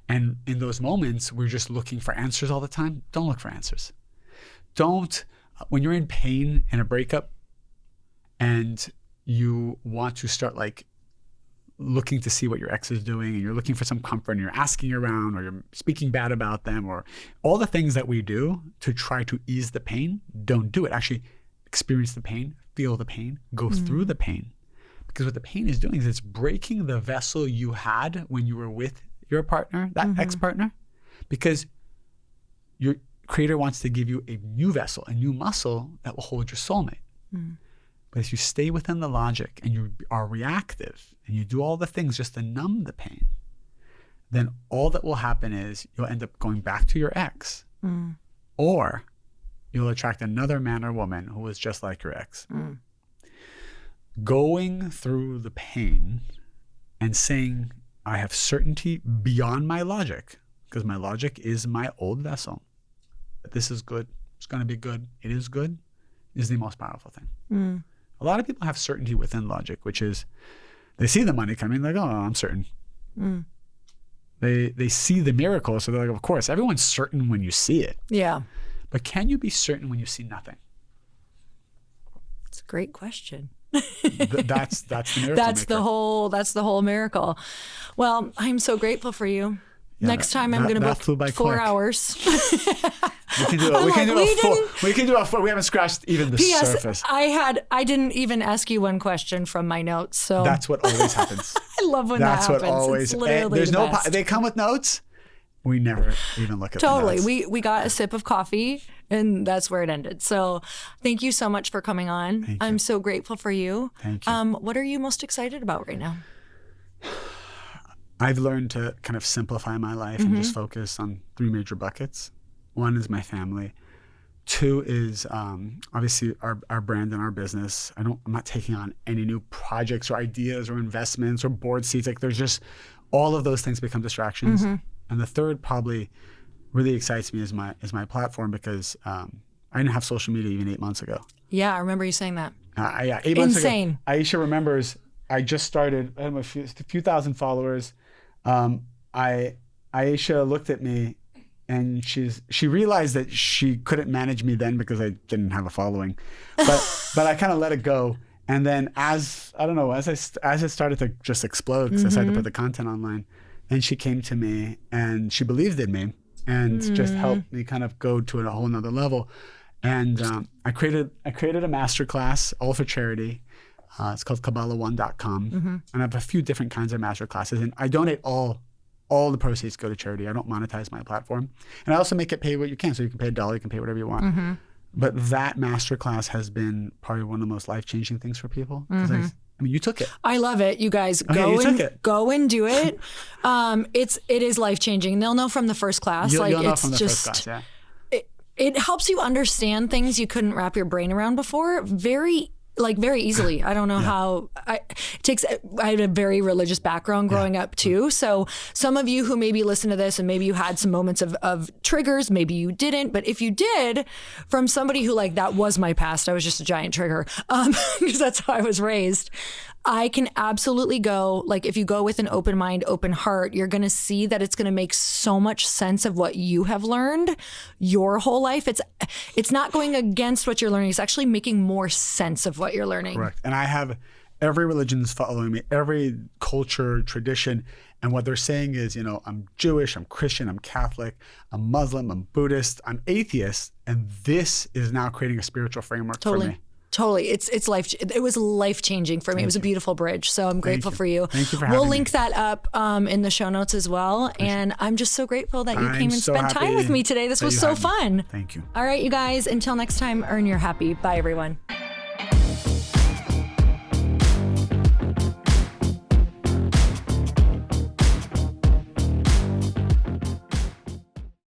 B: And in those moments, we're just looking for answers all the time. Don't look for answers. When you're in pain in a breakup and you want to start like looking to see what your ex is doing, and you're looking for some comfort, and you're asking around, or you're speaking bad about them, or all the things that we do to try to ease the pain, don't do it. Actually experience the pain, feel the pain, go through the pain. Because what the pain is doing is it's breaking the vessel you had when you were with your partner, that ex-partner, because your creator wants to give you a new vessel, a new muscle that will hold your soulmate. But if you stay within the logic and you are reactive and you do all the things just to numb the pain, then all that will happen is you'll end up going back to your ex, or you'll attract another man or woman who is just like your ex. Going through the pain and saying, I have certainty beyond my logic, because my logic is my old vessel, that this is good, it's going to be good, it is good, is the most powerful thing. A lot of people have certainty within logic, which is they see the money coming, like, oh, I'm certain. They see the miracle, so they're like, of course, everyone's certain when you see it.
C: Yeah.
B: But can you be certain when you see nothing?
C: It's a great question.
B: That's the miracle.
C: That's the whole miracle. Well, I'm so grateful for you.
B: Yeah,
C: Next time I'm going to book 4 hours.
B: We can do a full. We haven't scratched even the surface.
C: I didn't even ask you one question from my notes. So
B: that's what always happens.
C: I love when that happens. That's what
B: always.
C: It's literally
B: there's
C: the
B: no.
C: best.
B: They come with notes. We never even look at
C: totally.
B: the notes.
C: We got a sip of coffee, and that's where it ended. So, thank you so much for coming on. I'm so grateful for you.
B: Thank you.
C: What are you most excited about right now?
B: I've learned to kind of simplify my life and just focus on 3 major buckets. 1 is my family. 2 is obviously our brand and our business. I'm not taking on any new projects or ideas or investments or board seats. Like there's just all of those things become distractions. And the 3rd probably really excites me is my platform, because I didn't have social media even 8 months ago.
C: Yeah, I remember you saying that.
B: 8 months
C: Insane.
B: ago. Aisha remembers I just started. I had a few thousand followers. Aisha looked at me and she realized that she couldn't manage me then because I didn't have a following, but I kind of let it go. And then as it started to just explode, because I started to put the content online, and she came to me and she believed in me and just helped me kind of go to a whole nother level. And I created a masterclass all for charity. It's called Kabbalah1.com. And I have a few different kinds of master classes. And I donate all the proceeds go to charity. I don't monetize my platform. And I also make it pay what you can. So you can pay $1, you can pay whatever you want. But that masterclass has been probably one of the most life-changing things for people. Because you took it.
C: I love it. You guys go and do it. It is life-changing. They'll know from the first class.
B: You'll know from the first class, yeah.
C: It helps you understand things you couldn't wrap your brain around before very easily. I don't know how I had a very religious background growing up too. So some of you who maybe listen to this and maybe you had some moments of triggers, maybe you didn't, but if you did, from somebody who that was my past, I was just a giant trigger, because that's how I was raised. I can absolutely go, if you go with an open mind, open heart, you're going to see that it's going to make so much sense of what you have learned your whole life. It's not going against what you're learning. It's actually making more sense of what you're learning.
B: Correct. And I have every religion's following me, every culture, tradition. And what they're saying is, I'm Jewish, I'm Christian, I'm Catholic, I'm Muslim, I'm Buddhist, I'm atheist. And this is now creating a spiritual framework for me.
C: Totally. It was life-changing for me. It was a beautiful bridge. So I'm grateful for you.
B: Thank you for having me.
C: We'll link that up in the show notes as well. And I'm just so grateful that you came and spent time with me today. This was so fun.
B: Thank you.
C: All right, you guys, until next time, earn your happy. Bye, everyone.